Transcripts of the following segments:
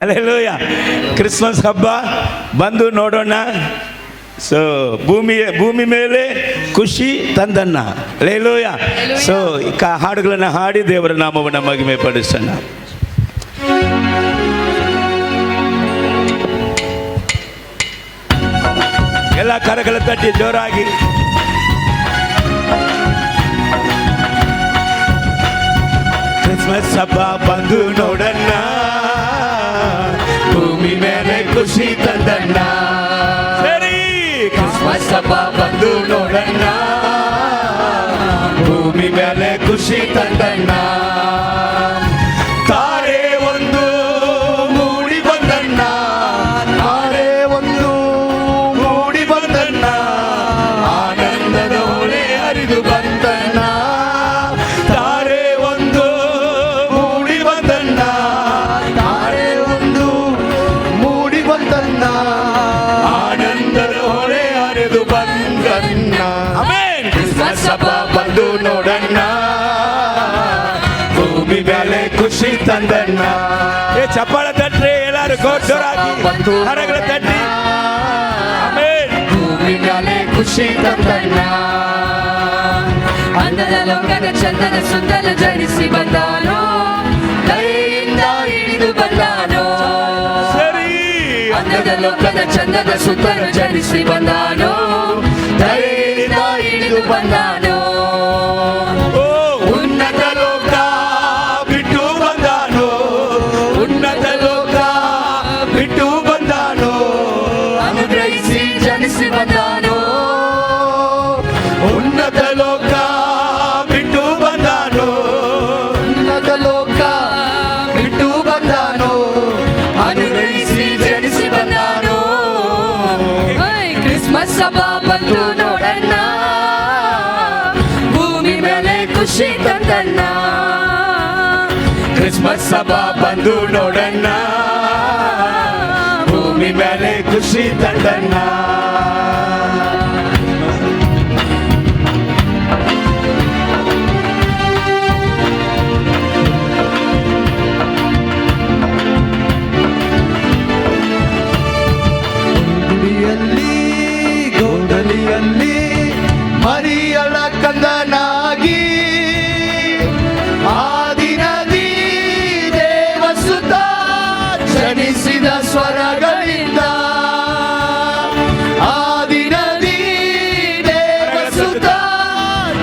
Alleluia. Christmas ಹಬ್ಬ ಬಂದು ನೋಡೋಣ. ಸೊ ಭೂಮಿ ಮೇಲೆ ಖುಷಿ ತಂದನ್ನ. ಅಲ್ಲೆಲ್ಲೂಯ. ಸೊ ಹಾಡುಗಳನ್ನು ಹಾಡಿ ದೇವರ ನಾಮವನ್ನು ಮಹಿಮೆ ಪಡಿಸೋಣ. ಎಲ್ಲ ಕರಗಳ ತಟ್ಟಿ ಜೋರಾಗಿ. ಕ್ರಿಸ್ಮಸ್ ಹಬ್ಬ ಬಂದು ನೋಡಣ್ಣ, ಭೂಮಿ ಮೇಲೆ ಖುಷಿ ತಂದಣ್ಣ. ಸರಿ, ಕ್ರಿಸ್ಮಸ್ ಹಬ್ಬ ಬಂದು ನೋಡಣ್ಣ, ಭೂಮಿ ಮೇಲೆ ಖುಷಿ ತಂದಣ್ಣ. ತಾರೆ ಒಂದು ಮೂಡಿ ಬಂದಣ್ಣ, ತಾರೆ ಒಂದು ಮೂಡಿ ಬಂದಣ್ಣ, ಆನಂದದ ಹೊಳೆ ಹರಿದು ಬಂದಣ್ಣ. ತಾರೆ ಒಂದು ಮೂಡಿ ಬಂದಣ್ಣ, ತಾರೆ ಒಂದು ಮೂಡಿ ಬಂದಣ್ಣ, ಆನಂದದ ಹೊಳೆ ಹರಿದು ಬಂದಣ್ಣ. ಆಮೆನ್. ಕ್ರಿಸ್ಮಸ್ ಹಬ್ಬ ಬಂದು ನೋಡಣ್ಣ, ಭೂಮಿ ಮೇಲೆ ಖುಷಿ ತಂದಣ್ಣ. ಏ ಚಪ್ಪಾಳ ತಟ್ರಿ ಎಲ್ಲಾರು ಜೋರಾಗಿ, ಹರಗಳ ತಟ್ಟಿ. ಆಮೆನ್. ಭೂಮಿ ಮೇಲೆ ಖುಷಿ ತಂದಣ್ಣ, ಅಂದದ ಲೋಕದ ಚಂದನ ಸುಂದರ ಜನಿಸಿ ಬಂದಾನೋ, ದಯೆಯಿಂದ ಇಳಿದು ಬಂದಾನೋ. ಸರಿ, ಅಂದದ ಲೋಕದ ಚಂದನ ಸುಂದರ ಜನಿಸಿ ಬಂದಾನೋ, ದಯೆಯಿಂದ ಇಳಿದು ಬಂದಾನೋ. ಓ ಉನ್ನತ ಲೋಕ ಬಿಟ್ಟು ಬಂದಾನು, ಉನ್ನತ ಲೋಕ ಬಿಟ್ಟು ಬಂದಾನು, ಅನುಗ್ರಹಿಸಿ ಜನಿಸಿ ಬಂದಾನೋ, ಉನ್ನತ ಲೋಕ ಬಿಟ್ಟು ಬಂದಾನು, ಉನ್ನತ ಲೋಕ ಬಿಟ್ಟು ಬಂದಾನೋ, ಅನುಗ್ರಹಿಸಿ ಜನಿಸಿ ಬಂದಾನೋ. ಕ್ರಿಸ್ಮಸ್ ಹಬ್ಬ ಬಂದು ನೋಡಣ್ಣ, ಭೂಮಿ ಮೇಲೆ ಖುಷಿ ತಂದಣ್ಣ. ಕ್ರಿಸ್ಮಸ್ ಹಬ್ಬ ಬಂದು ನೋಡಣ್ಣ, ಭೂಮಿ ಮೇಲೆ ಖುಷಿ ತಂದಣ್ಣ. ಗುಡಿಯಲ್ಲಿ ಗೋದಲಿಯಲ್ಲಿ ಮರಿಯಳ ಕಂದನಾಗಿ, ಆದಿನದಿ ದೇವಸುತ ಜನಿಸಿದ ಸ್ವರಗಳಿಂದ, ಆದಿನದಿ ದೇವಸುತ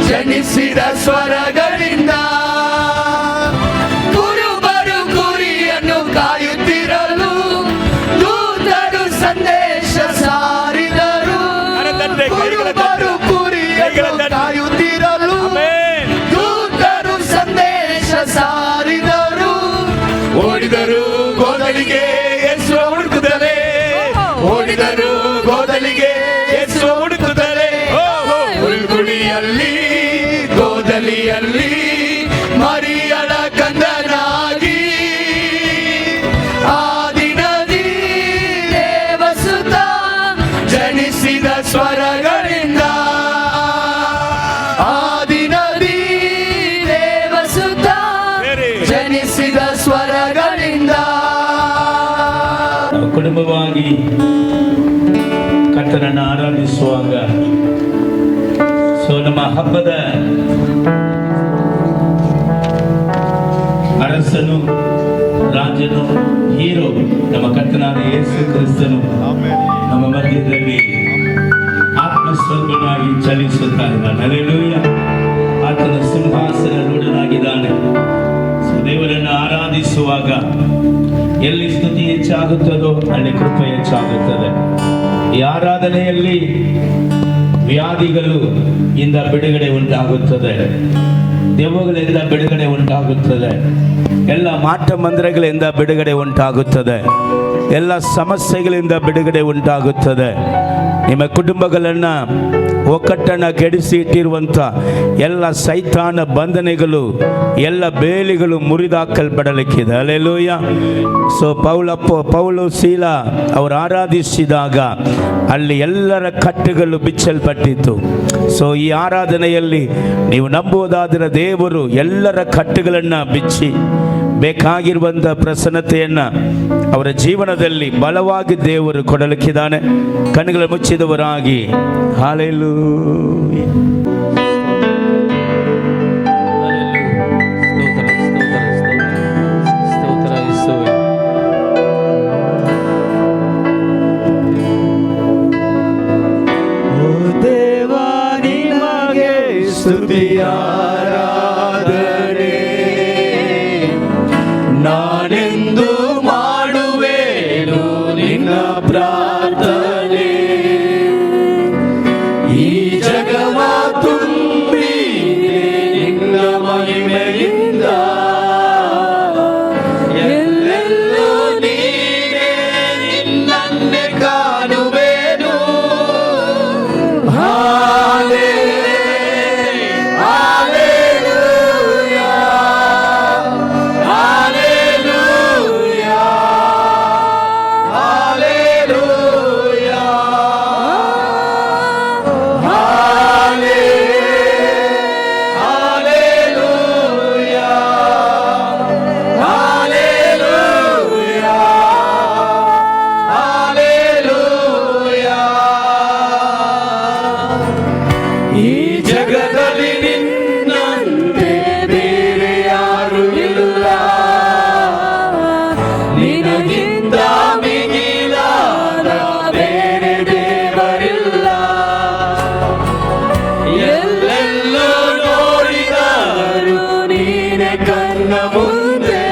ಜನಿಸಿದ ಸ್ವರಗಳಿಂದ, ಕುರುಬರು ಕುರಿಯನ್ನು ಕಾಯುತ್ತಿರಲು ದೂತರು ಸಂದೇಶ ಸಾರಿದರು. ಕುರುಬರು ಕುರಿಯನ್ನು ಕಾಯುತ್ತಿರಲು ಆಮೆನ್. ದೂತರು ಸಂದೇಶ ಸಾರಿದರು. ಓಡಿದರು ಗೋದಲಿಗೆ ಯೇಸು ಹುಡುಕುತ್ತಲೇ, ಓಡಿದರು ಗೋದಲಿಗೆ ಯೇಸು ಹುಡುಕುತ್ತಲೇ. ಹುಲ್ಗುಳಿಯಲ್ಲಿ ಗೋದಲಿಯಲ್ಲಿ ಮರಿಯಳ ಕಂದನಾಗಿ, ಆದಿನದಿ ದೇವಸುತ ಜನಿಸಿದ ಸ್ವರಗಳಿಂದ, ಆದಿನದಿ ದೇವಸುತ ಜನಿಸಿದ ಸ್ವರಗಳಿಂದ. ಕುಟುಂಬವಾಗಿ ಕರ್ತನನ್ನು ಆರಾಧಿಸುವಾಗ ನಮ್ಮ ಹಬ್ಬದ ಅರಸನು, ರಾಜನು, ಹೀರೋ ನಮ್ಮ ಕರ್ತನಾದ ಯೇಸು ಕ್ರಿಸ್ತನು ನಮ್ಮ ಮಧ್ಯದಲ್ಲಿ ಆತ್ಮಸ್ವರೂಪನಾಗಿ ಚಲಿಸುತ್ತಾ ಇದ್ದಾನೆ. ಹಲ್ಲೆಲೂಯ. ಆತನ ಸಿಂಹಾಸನರೂಢನಾಗಿದ್ದಾನೆ. ದೇವರನ್ನು ಆರಾಧಿಸುವಾಗ ಎಲ್ಲಿ ಸ್ತುತಿ ಹೆಚ್ಚಾಗುತ್ತದೋ ಅಲ್ಲಿ ಕೃಪೆ ಹೆಚ್ಚಾಗುತ್ತದೆ. ಈ ಆರಾಧನೆಯಲ್ಲಿ ವ್ಯಾಧಿಗಳು ಇಂದ ಬಿಡುಗಡೆ ಉಂಟಾಗುತ್ತದೆ, ದೆವ್ವಗಳಿಂದ ಬಿಡುಗಡೆ ಉಂಟಾಗುತ್ತದೆ, ಎಲ್ಲ ಮಾಟ ಮಂದಿರಗಳಿಂದ ಬಿಡುಗಡೆ ಉಂಟಾಗುತ್ತದೆ, ಎಲ್ಲ ಸಮಸ್ಯೆಗಳಿಂದ ಬಿಡುಗಡೆ ಉಂಟಾಗುತ್ತದೆ. ನಿಮ್ಮ ಕುಟುಂಬಗಳನ್ನು ಒಕ್ಕಟ್ಟನ್ನು ಕೆಡಿಸಿ ಇಟ್ಟಿರುವಂಥ ಎಲ್ಲ ಸೈತಾನ ಬಂಧನೆಗಳು, ಎಲ್ಲ ಬೇಲಿಗಳು ಮುರಿದಾಕಲ್ಪಡಲಿಕ್ಕಿದೆ. ಹಲ್ಲೆಲೂಯ. ಸೊ ಪೌಲು ಶೀಲ ಅವರು ಆರಾಧಿಸಿದಾಗ ಅಲ್ಲಿ ಎಲ್ಲರ ಕಟ್ಟುಗಳು ಬಿಚ್ಚಲ್ಪಟ್ಟಿತ್ತು. ಸೊ ಈ ಆರಾಧನೆಯಲ್ಲಿ ನೀವು ನಂಬುವುದಾದರೆ ದೇವರು ಎಲ್ಲರ ಕಟ್ಟುಗಳನ್ನು ಬಿಚ್ಚಿ ಬೇಕಾಗಿರುವಂಥ ಪ್ರಸನ್ನತೆಯನ್ನು ಅವರ ಜೀವನದಲ್ಲಿ ಬಲವಾಗಿ ದೇವರು ಕೊಡಲಿಕ್ಕಿದ್ದಾನೆ. ಕಣ್ಣುಗಳು ಮುಚ್ಚಿದವರಾಗಿ ಹಲ್ಲೆಲೂಯಾ. ಸ್ತುತಿಯಾರಾಧನೆ ನಾನೆಂದು ಮಾಡುವೆನು ನಿನ್ನ ಪ್ರಾರ್ಥನೆ. ಈ ಜಗವ ತುಂಬಿ ನಿನ್ನ ಮಹಿಮೆಯಿಂದ ಎಲ್ಲೆಲ್ಲೂ ನೀನೇ ನಿನ್ನನ್ನೇ ಕಾಣುವೆನು. ಈ ಜಗದಲ್ಲಿ ನಿನ್ನಂತೆ ಬೇರೆ ಯಾರು ಇಲ್ಲ, ನಿನಗಿಂತ ಮಿಗಿಲಾದ ಬೇರೆ ದೇವರಿಲ್ಲ. ಎಲ್ಲೆಲ್ಲೂ ನೋಡಿದರು ನೀನೆ ಕಣ್ಣ ಮುಂದೆ,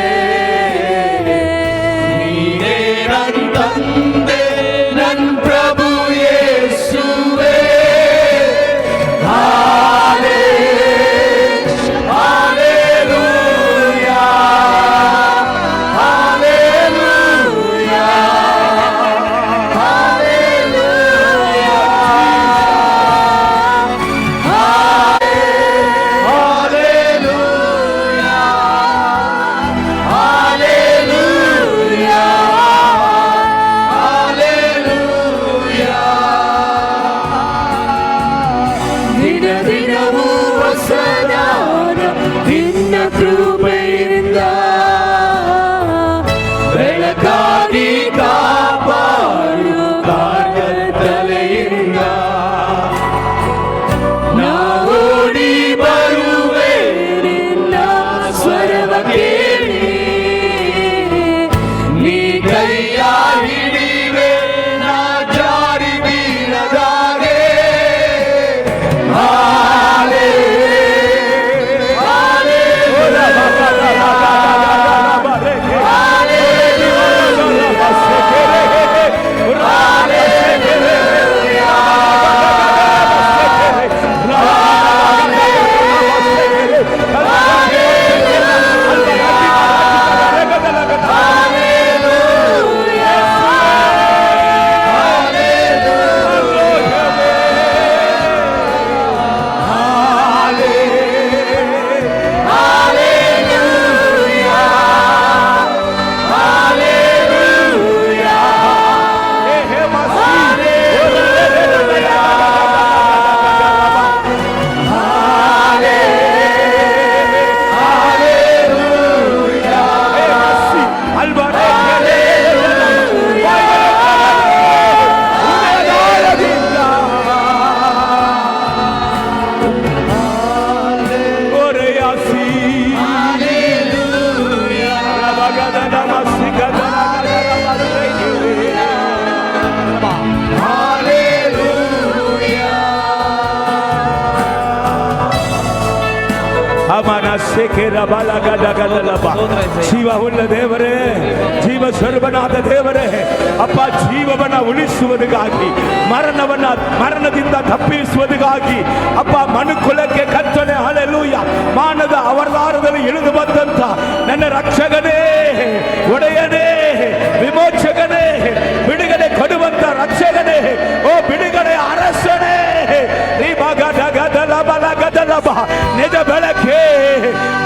ನೀನೇ ನನ್ನ ತಂದೆ ನನ್ನ ಪ್ರಭು ಯೇಸುವೇ. ದಿನದಿನವೂ ಹೊಸದಾದ ನಿನ್ನ ಕೃಪೆಯಿಂದ ಬೆಳಕಾಗಿ ಕಾಪಾಡು ಕಾರ್ಯತಲೆಯಿಂದ ನಾವೋಡಿ ಬರುವೆ ನಿನ್ನ ಸ್ವರವ ಕೇಳಿ, ನೀ ಕೈಯ ಹಿಡಿವೆ ನಾ ಜಾರಿ ಬೀಳದಾಗೆ. ಜೀವವುಳ್ಳ ದೇವರೇ, ಜೀವ ಸ್ವರೂಪನಾದ ದೇವರೇ, ಅಪ್ಪ ಜೀವವನ್ನ ಉಳಿಸುವುದಕ್ಕಾಗಿ ಮರಣದಿಂದ ತಪ್ಪಿಸುವುದಕ್ಕಾಗಿ ಅಪ್ಪ ಮನುಕುಲಕ್ಕೆ ಕರ್ತನೆ ಹಲ್ಲೆಲೂಯಾ ಮಾನದ ಅವತಾರದಲ್ಲಿ ಇಳಿದು ಬಂದಂತ ನನ್ನ ರಕ್ಷಕನೇ, ಒಡೆಯನೇ, ವಿಮೋಚಕನೇ, ಬಿಡುಗಡೆ ಕೊಡುವಂತ ರಕ್ಷಕನೇ, ಓ ಬಿಡುಗಡೆ ಅರಸನೇ, ನಿಜ ಬೆಳಕೆ,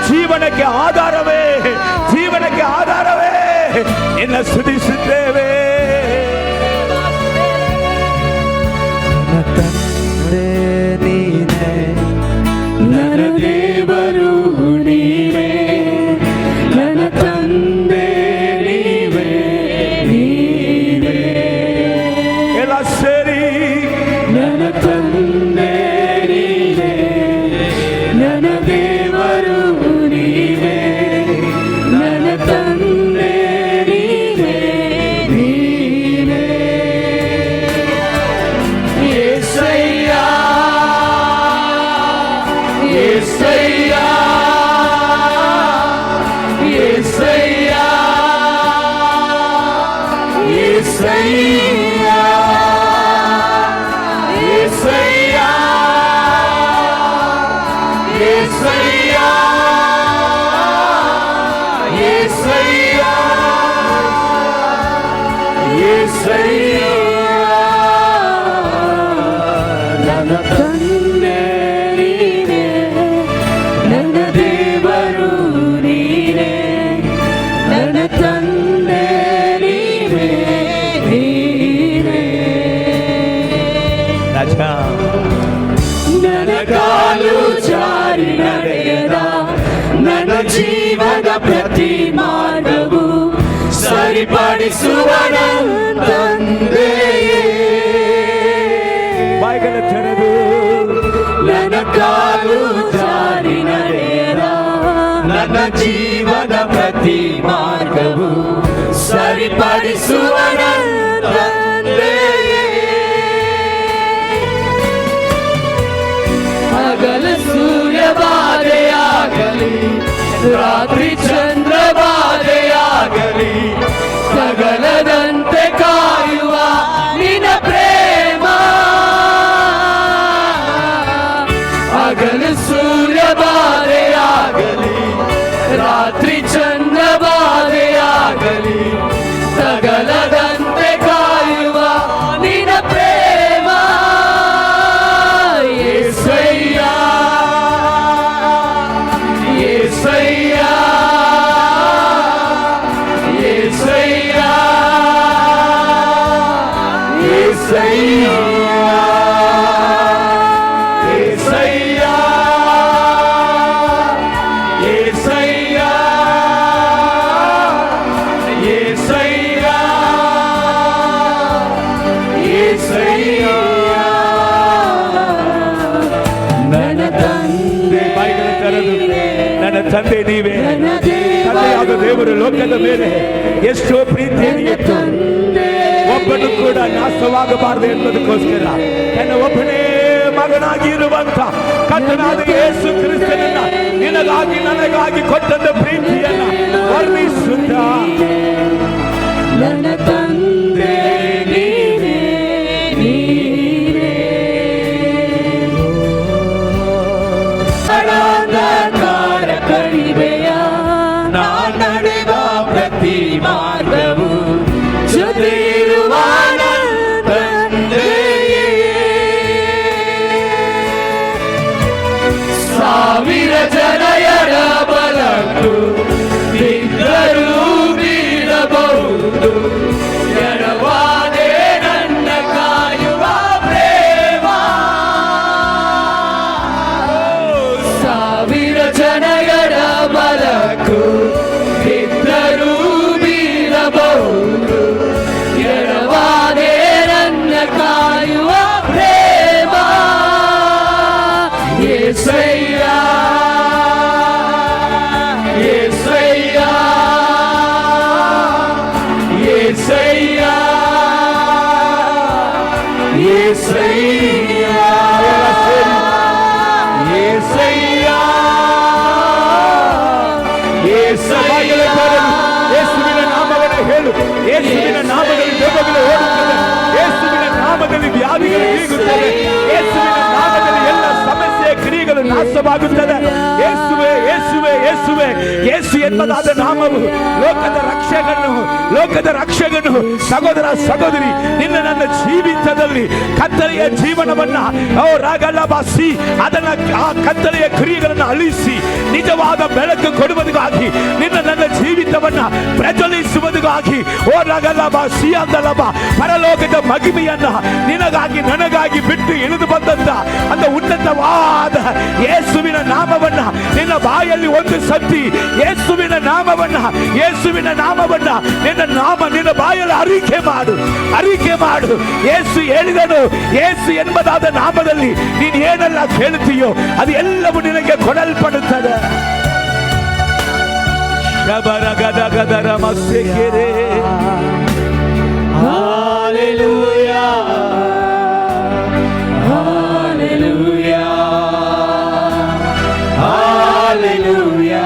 ಜೀವನಕ್ಕೆ ಆಧಾರವೇ, ಜೀವನಕ್ಕೆ ಆಧಾರವೇ, ನಿನ್ನ ಸ್ತುತಿಸುತ್ತೇವೆ. ನನ್ನ ತಂದೆ ನೀನೇ, ನನ್ನ ದೇವರು ನೀನೇ, ನನ್ನ యేసయ్యా యేసయ్యా యేసయ్యా యేసయ్యా యేసయ్యా ನನ್ನ ತಂದೆ ನೀನೇ ನನ್ನ ದೇವರು ನೀನೇ ನನ್ನ ತಂದೆ ನೀನೇ ನೀನೇ ರಾಜಾ ನನ್ನ ಕಾಲು ಜಾರಿ ನಡೆಯದ ನನ್ನ ಜೀವದ ಪ್ರತಿ ಮಾರ್ಗವು ಸರಿಪಡಿಸುವ ನನ್ನ ತಂದೆಯೇ ಬಾಯಿಗಳ ತೆರೆದು ನನ್ನ ಕಾಲು ಜಾರಿ ನಡೆಯದ ನನ್ನ ಜೀವದ ಪ್ರತಿ ಮಾರ್ಗವು ಸರಿಪಡಿಸುವ ನನ್ನ ತಂದೆಯೇ ಹಗಲ ಸೂರ್ಯ ಬಾಧೆಯಾಗಲಿ ರಾತ್ರಿ ಚಂದ್ರ ಬಾಧೆಯಾಗಲಿ ಸಗಲದಂತೆ ಕಾಯುವ ನಿನ್ನ ಪ್ರೇಮ ಹಗಲ ಸೂರ್ಯ ಬಾಧೆಯಾಗಲಿ ರಾತ್ರಿ ಚಂದ್ರ ಬಾಧೆಯಾಗಲಿ ಸಗಲದಂತೆ ಕಾಯುವ ನಿನ್ನ ಪ್ರೇಮ యేసయ్యಾ యేసయ్యಾ యేసయ్యా యేసయ్యా యేసయ్యా యేసయ్యా యేసయ్యా యేసయ్యా ನನ್ನ ತಂದೆ ಬಾಯಿಗಳ ತೆರೆದು ನನ್ನ ತಂದೆ ನೀವೇ ತಂದೆಯಾದ ದೇವರು ಲೋಕದ ಮೇಲೆ ಎಷ್ಟೋ ಪ್ರೀತಿಯನ್ನು ಇಟ್ಟು ಒಬ್ಬನು ಕೂಡ ನಾಶವಾಗಬಾರದು ಎಂಬುದಕ್ಕೋಸ್ಕರ ನನ್ನ ಒಬ್ಬನೇ ಮಗನಾಗಿ ಇರುವಂತ ಕರ್ತನಾದ ಯೇಸು ಕ್ರಿಸ್ತನನ್ನ ನಿನಗಾಗಿ ನನಗಾಗಿ ಕೊಟ್ಟಂತ ಪ್ರೀತಿಯನ್ನ ವರ್ಣಿಸುತ್ತ ನನ್ನ ತಂದೆ ನೀನೇ ನೀನೇ ಅನಾಂಧಕಾರ ಕಣಿವೆಯ ನಾ ನಡೆದ ಪ್ರತಿ ಮಾರ್ಗವು ಜೊತೆ ಇರುವ ನನ್ನ ತಂದೆಯೇ ಸಾವಿರ ಜನರ ಬಲಕ್ಕೂ ಬಿದ್ದರೂ ಬೀಳಬಹುದು ಎಡವಾದೆ ನನ್ನ ಕಾಯುವ ಪ್ರೇಮ ಸಾವಿರ ಜನರ ಬಲಕ್ಕೂ ಬಿದ್ದರೂ ಬೀಳಬಹುದು ಎಡವಾದೆ ನನ್ನ ಕಾಯುವ ಪ್ರೇಮ యేసయ్యా యేసయ్యా యేసయ్యా యేసయ్యా యేసయ్యా ಯೇಸುವಿನ ನಾಮವನ್ನು ಹೇಳು. ಯೇಸುವಿನ ನಾಮದಲ್ಲಿ ದೆವ್ವಗಳು ಓಡುತ್ತದೆ. ಯೇಸುವಿನ ನಾಮದಲ್ಲಿ ವ್ಯಾಧಿಗಳು ನೀಗುತ್ತವೆ. ಯೇಸುವಿನ ನಾಮದಲ್ಲಿ ಎಲ್ಲ ಸಮಸ್ಯೆ ಕ್ರಿಯೆಗಳು ನಾಶವಾಗುತ್ತದೆ. ಯೇಸುವೆ ಯೇಸುವೆ ಯೇಸುವೆ ಯೇಸು ಎಂಬುದಾದ ನಾಮವು ಲೋಕದ ರಕ್ಷಕನು ಸಹೋದರ ಸಹೋದರಿ ನಿನ್ನ ನನ್ನ ಜೀವಿತದಲ್ಲಿ ಕತ್ತಲೆಯ ಜೀವನವನ್ನ ರಾಗಲಬಾಸಿ ಅದನ್ನ ಆ ಕತ್ತಲೆಯ ಕ್ರಿಯೆಗಳನ್ನು ಅಳಿಸಿ ನಿಜವಾದ ಬೆಳಕು ಕೊಡುವುದಕ್ಕಾಗಿ ನಿನ್ನ ನನ್ನ ಜೀವಿತವನ್ನ ಪ್ರಜ್ವಲಿಸುವುದಕ್ಕಾಗಿ ರಾಗಲಬಾಸಿ ಅಂದಲಬ ಪರಲೋಕದ ಮಹಿಮೆಯನ್ನ ನಿನಗಾಗಿ ನನಗಾಗಿ ಬಿಟ್ಟು ಇಳಿದು ಬಂದಂತ ಅಂತ ಉನ್ನತವಾದ ಯೇಸುವಿನ ನಾಮವನ್ನ ನಿನ್ನ ಬಾಯಲ್ಲಿ ಒಂದು ಸತಿ ಯೇಸುವಿನ ನಾಮವನ್ನ ನಿನ್ನ ಬಾಯಲ್ಲಿ ಅರಿಕೆ ಮಾಡು. ಯೇಸು ಹೇಳಿದನು, ಯೇಸು ಎಂಬುದಾದ ನಾಮದಲ್ಲಿ ನೀನು ಏನೆಲ್ಲ ಕೇಳುತ್ತೀಯೋ ಅದು ಎಲ್ಲವೂ ನಿನಗೆ ಕೊಡಲ್ಪಡುತ್ತದೆ. ಶಬರಗದಗದರ ಮಸ್ಸೆಕೆರೆ Hallelujah. Hallelujah. Hallelujah.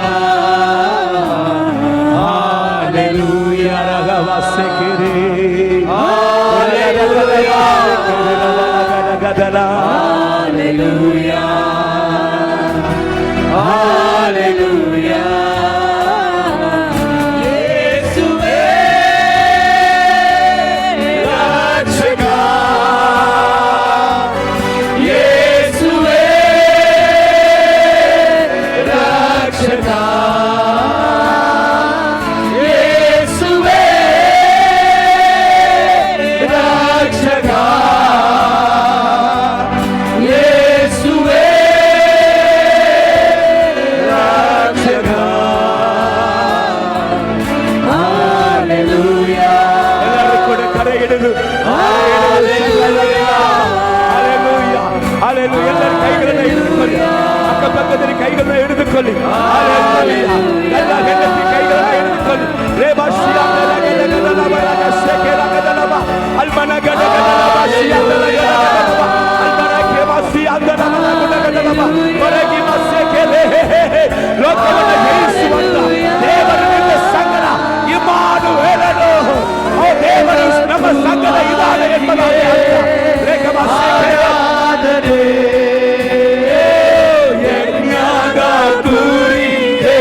Hallelujah. ಆರಾಧನಾ. Hallelujah. Hallelujah. ಯೇಸುವೇ ರಕ್ಷಕ. ಯೇಸುವೇ ರಕ್ಷಕ. ಯೇಸುವೇ ರಕ್ಷಕ. ಯೇಸುವೇ ರಕ್ಷಕ. Hallelujah. ಎಲ್ಲರೂ ಕೂಡ ಕರೆ ಹಿಡಿದು Hallelujah. ಅಲೆಲು ಎಲ್ಲರ ಕೈಗಳನ್ನು ಹಿಡಿದುಕೊಳ್ಳಿ. ಅಕ್ಕಪಕ್ಕದಲ್ಲಿ ಕೈಗಳನ್ನು ಹಿಡಿದುಕೊಳ್ಳಿ. Hallelujah. ಎಲ್ಲ ಹೆಂಡತಿ ಕೈಗಳನ್ನು ಹಿಡಿದುಕೊಳ್ಳಿ. ಲೋಕವನ್ನು ಜಯಿಸುವಂತ ದೇವರು ನಿಮ್ಮ ಸಂಗಡ ಇಮ್ಮಾನುವೇಲನು. ಓ ದೇವರು ನಮ್ಮ ಸಂಗಡ ಇದ್ದಾನೆ ಎಂಬುದಾಗಿ ಅರ್ಥ. ಆರಾಧನೆ ಯಜ್ಞದ ಕುರಿತೆ.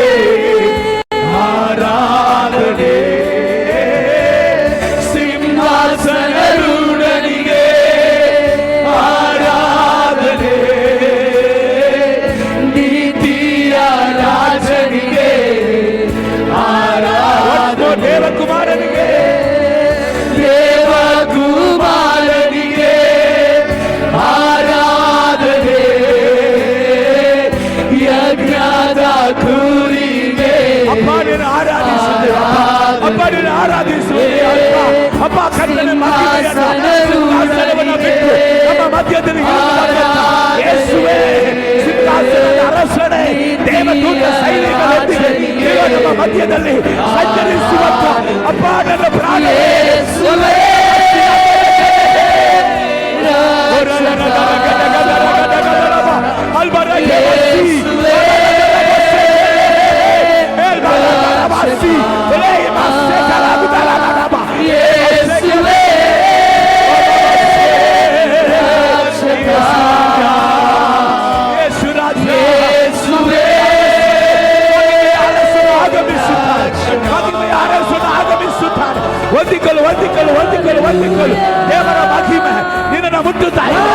ಆರಾಧನೆ ಸಿಂಹಾಸನರೂಢನಿಗೆ. ಆರಾಧನೆ ನೀತಿಯ ರಾಜನಿಗೆ. ಆರಾಧನೆ ದೇವಕುಮಾರನಿಗೆ. ದೇವಕುಮಾರನಿಗೆ. ಆರಾಧನೆ ಯಜ್ಞದ ಕುರಿಗೆ. ಅಪ್ಪ ನೀನು ಆರಾಧಿಸುತ್ತೆ. ಅಪ್ಪ ನೀನು ಆರಾಧಿಸುತ್ತೆ. ಅಪ್ಪ ಕರ್ತನ ಸಿಂಹಾಸನವನ್ನು ಬಿಟ್ಟು ನಮ್ಮ ಮಧ್ಯದಲ್ಲಿ ಇರುವುದರಿಂದ ಯೇಸುವೇ ಸಿಂಹಾಸನದ ಅರಸನೇ ದೇವದೂತ ಸೈನಿಕರೊಂದಿಗೆ ನೀವು ನಮ್ಮ ಮಧ್ಯದಲ್ಲಿ ಸಂಚರಿಸುವಂತ ಅಪ್ಪ ನನ್ನ ಪ್ರಾಣ ಹೊಂದಿಕೊಳ್ಳು ಹೊಂದಿಕೊಳ್ಳು ಹೊಂದಿಕೊಳ್ಳು ಹೊಂದಿಕೊಳ್ಳು. ದೇವರ ಮಹಿಮೆ ನಿನ್ನನ್ನು ಮುಟ್ಟುತ್ತಾ ಇದೆ.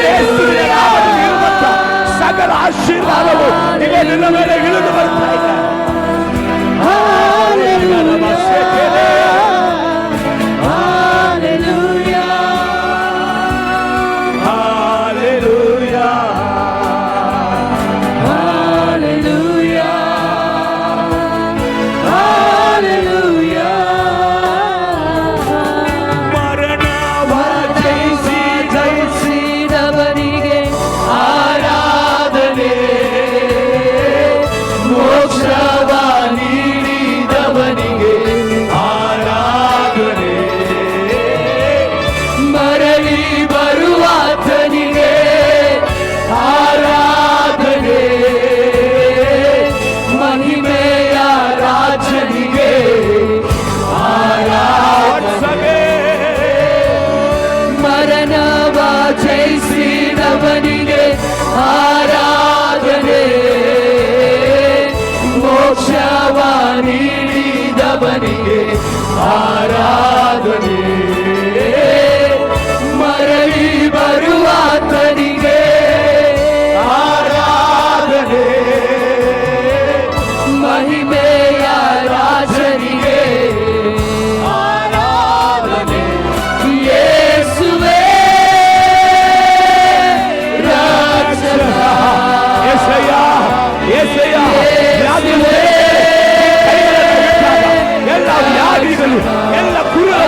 ಯೇಸುವಿನ ನಾಮದಲ್ಲಿ ಇರುವಂತ ಸಕಲ ಆಶೀರ್ವಾದವು ನಿನ್ನ ಮೇಲೆ ಇಳಿದು ಬರ್ತಾ ಇದೆ. ಜಯಿಸಿದವನಿಗೆ ಆರಾಧನೆ ಮೋಕ್ಷವ ನೀಡಿದವನಿಗೆ. ಆರಾಧನೆ ಮರಳಿ ಬರುವಾತನಿಗೆ. ಆರಾಧನೆ ಮಹಿಮೆಯ ರಾಜನಿಗೆ. ಆರಾಧನೆ ಮರಣವ ಜಯಿಸಿದವನಿಗೆ. ಆರಾಧನೆ ಮೋಕ್ಷವ ನೀಡಿದವನಿಗೆ. ಆರಾಧನೆ ಮರಳಿ ಬರುವಾತನಿಗೆ. ಆರಾಧನೆ ಮಹಿಮೆಯ ರಾಜನಿಗೆ. ಆರಾಧನೆ ಯೇಸುವೇ ರಕ್ಷಕ. ಯೆಸಯ್ಯ ಯೆಸಯ್ಯ ಎಲ್ಲ ವ್ಯಾಧಿಗಳು ಎಲ್ಲ ಕುರುಡ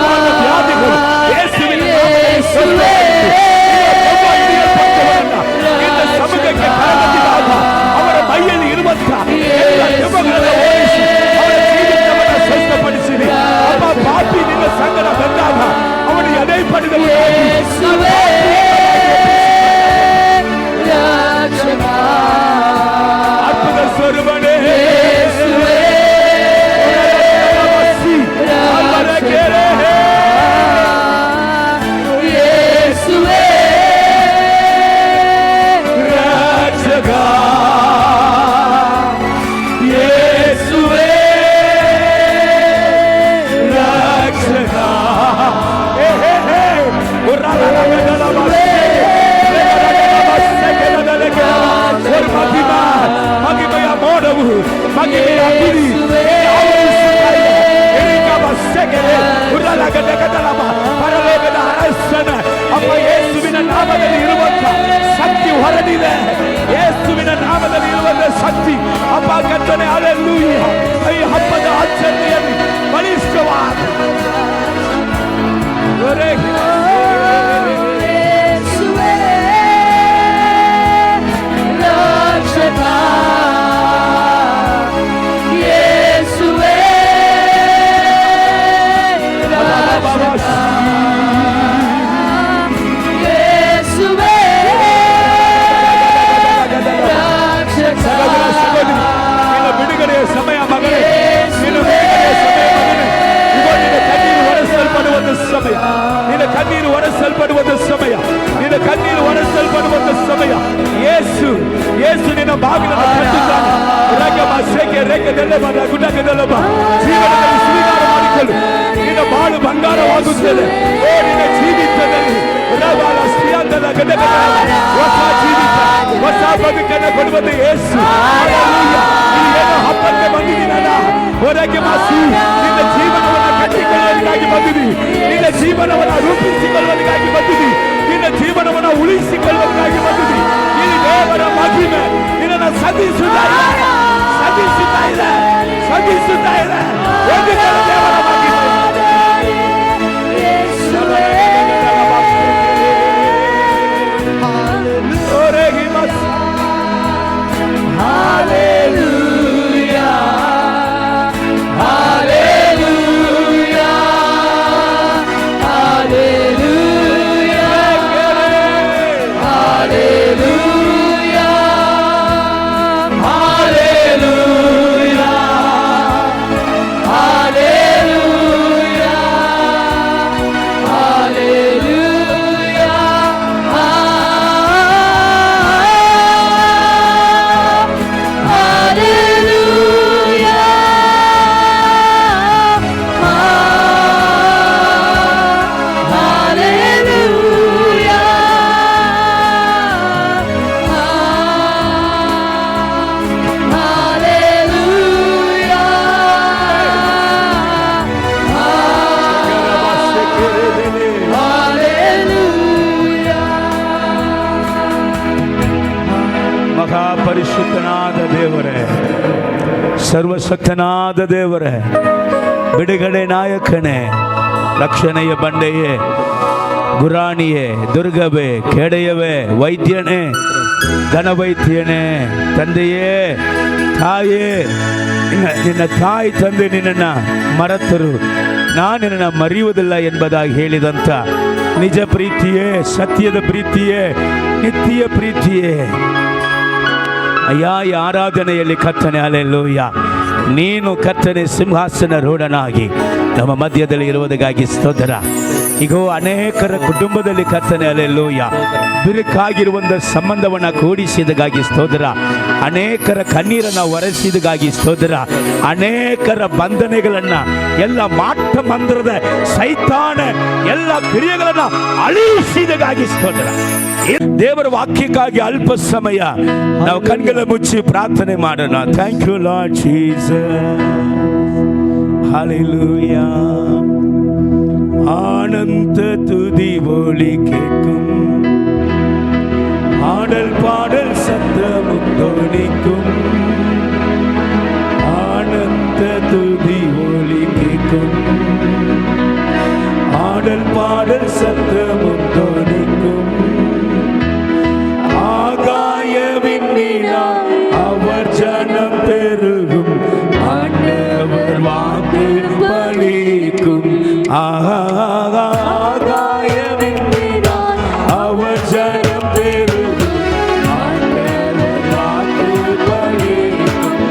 ಏನಿದೆ ಯೇಸುವಿನ ನಾಮದಲ್ಲಿ ಇರುವಂತ ಶಕ್ತಿ ಅಪ್ಪ ಕರ್ತನೆ ಹಲ್ಲೆಲೂಯ. ಈ ಹಬ್ಬದ ಆಚರಣೆಯಲ್ಲಿ ಬಲಿಷ್ಠವಾದ ಯೇಸುವೇ ರಕ್ಷಕ, ಯೇಸುವೇ ರಕ್ಷಕ, ಯೇಸುವೇ ರಕ್ಷಕ. ನಿನ್ನ ಬಿಡುಗಡೆಯ ಸಮಯ ಮಗನೇ, ನಿನ್ನ ಬಿಡುಗಡೆಯ ಸಮಯ ಮಗನೇ. ಇಗೋ ನಿನ್ನ ಕಣ್ಣೀರು ಒರೆಸಲ್ಪಡುವಂತ ಸಮಯ, ನಿನ್ನ ಕಣ್ಣೀರು ಒರೆಸಲ್ಪಡುವಂತ ಸಮಯ, ನಿನ್ನ ಕಣ್ಣೀರು ಒರೆಸಲ್ಪಡುವಂತ ಸಮಯ. ಯೇಸು ಯೇಸು ನಿನ್ನ ಬಾಗಿಲನ್ನು ತಟ್ಟುತ್ತಾನೆ. ಜೀವನದಲ್ಲಿ ಸ್ವೀಕಾರ ಮಾಡಿಕೊಳ್ಳು, ನಿನ್ನ ಬಾಳು ಬಂಗಾರವಾಗುತ್ತದೆ. ಓ ನಿನ್ನ ಜೀವಿತದಲ್ಲಿ ಹೊಸ ಜೀವಿತ, ಹೊಸ ಬದುಕನ್ನು ಕೊಡುವುದು ಯೇಸು. ಏನೋ ಹಬ್ಬಕ್ಕೆ ಬಂದಿದ್ದೀನಲ್ಲ, ಹೊರಗೆ ಮಾಸಿ ನಿನ್ನ ಜೀವನವನ್ನು ಕಟ್ಟಿಕೊಳ್ಳುವುದಕ್ಕಾಗಿ ಬಂದಿದ್ದೀವಿ, ನಿನ್ನ ಜೀವನವನ್ನು ರೂಪಿಸಿಕೊಳ್ಳುವುದಕ್ಕಾಗಿ ಬಂದಿದ್ದೀವಿ, ನಿನ್ನ ಜೀವನವನ್ನು ಉಳಿಸಿಕೊಳ್ಳುವುದಕ್ಕಾಗಿ ಬಂದಿದ್ದೀವಿ. ಈ ದೇವರ ಮಹಿಮೆ ನಿನ್ನನ್ನು ಸದಿಸುತ್ತಾ ಇದೆ, ಸದಿಸುತ್ತಾ ಇದೆ, ಸದಿಸುತ್ತಾ ಇದೆ. ಹೊಂದಿಕೊಳ್ಳು ದೇವರ ಮಹಿಮೆ. ಮಹಾಪರಿಶುದ್ಧನಾದ ದೇವರೇ, ಸರ್ವಶಕ್ತನಾದ ದೇವರೇ, ಬಿಡುಗಡೆ ನಾಯಕನೇ, ರಕ್ಷಣೆಯ ಬಂಡೆಯೇ, ಗುರಾಣಿಯೇ, ದುರ್ಗವೇ, ಕೆಡೆಯವೇ, ವೈದ್ಯನೇ, ಘನವೈದ್ಯನೇ, ತಂದೆಯೇ, ತಾಯೇ, ನಿನ್ನ ತಾಯಿ ತಂದೆ ನಿನ್ನನ್ನು ಮರೆತರು, ನಾನು ನಿನ್ನನ್ನು ಮರೆಯುವುದಿಲ್ಲ ಎಂಬುದಾಗಿ ಹೇಳಿದಂಥ ನಿಜ ಪ್ರೀತಿಯೇ, ಸತ್ಯದ ಪ್ರೀತಿಯೇ, ನಿತ್ಯ ಪ್ರೀತಿಯೇ, ಅಯ್ಯ ಈ ಆರಾಧನೆಯಲ್ಲಿ ಕರ್ತನೆ ಹಲ್ಲೆಲೂಯ, ನೀನು ಕರ್ತನೆ ಸಿಂಹಾಸನ ರೂಢನಾಗಿ ನಮ್ಮ ಮಧ್ಯದಲ್ಲಿ ಇರುವುದಕ್ಕಾಗಿ ಸ್ತೋತ್ರ. ಈಗ ಅನೇಕರ ಕುಟುಂಬದಲ್ಲಿ ಕರ್ತನೆ ಹಲ್ಲೆಲೂಯ, ಬಿರುಕಾಗಿರುವಂಥ ಸಂಬಂಧವನ್ನು ಕೂಡಿಸಿದಕ್ಕಾಗಿ ಸ್ತೋತ್ರ. ಅನೇಕರ ಕಣ್ಣೀರನ್ನು ಒರೆಸಿದಕ್ಕಾಗಿ ಸ್ತೋತ್ರ. ಅನೇಕರ ಬಂಧನೆಗಳನ್ನು ಎಲ್ಲ ಮಾಟ ಮಂದಿರದ ಸೈತಾನ ಎಲ್ಲ ಕ್ರಿಯೆಗಳನ್ನು ಅಳಿಸಿದಕ್ಕಾಗಿ ಸ್ತೋತ್ರ. ದೇವರ ವಾಕ್ಯಕ್ಕಾಗಿ ಅಲ್ಪ ಸಮಯ ನಾವು ಕಣ್ಗಳ ಮುಚ್ಚಿ ಪ್ರಾರ್ಥನೆ ಮಾಡೋಣ. Thank you Lord Jesus. Hallelujah. ஆனந்த துதி ஒலி கேட்கும், ஆடல் பாடல் சத்தமும் தொனிக்கும். ஆனந்த துதி ஒலி கேட்கும், ஆடல் பாடல் சத்தமும் தொனிக்கும். ஆகாய விண்ணிலா அவர் ஜனம் பெருகும், ஆண்டவர் வாக்கு பலிக்கும். ஆகாய விண்ணிலா அவர் ஜனம் பெருகும், ஆண்டவர் வாக்கு பலிக்கும்.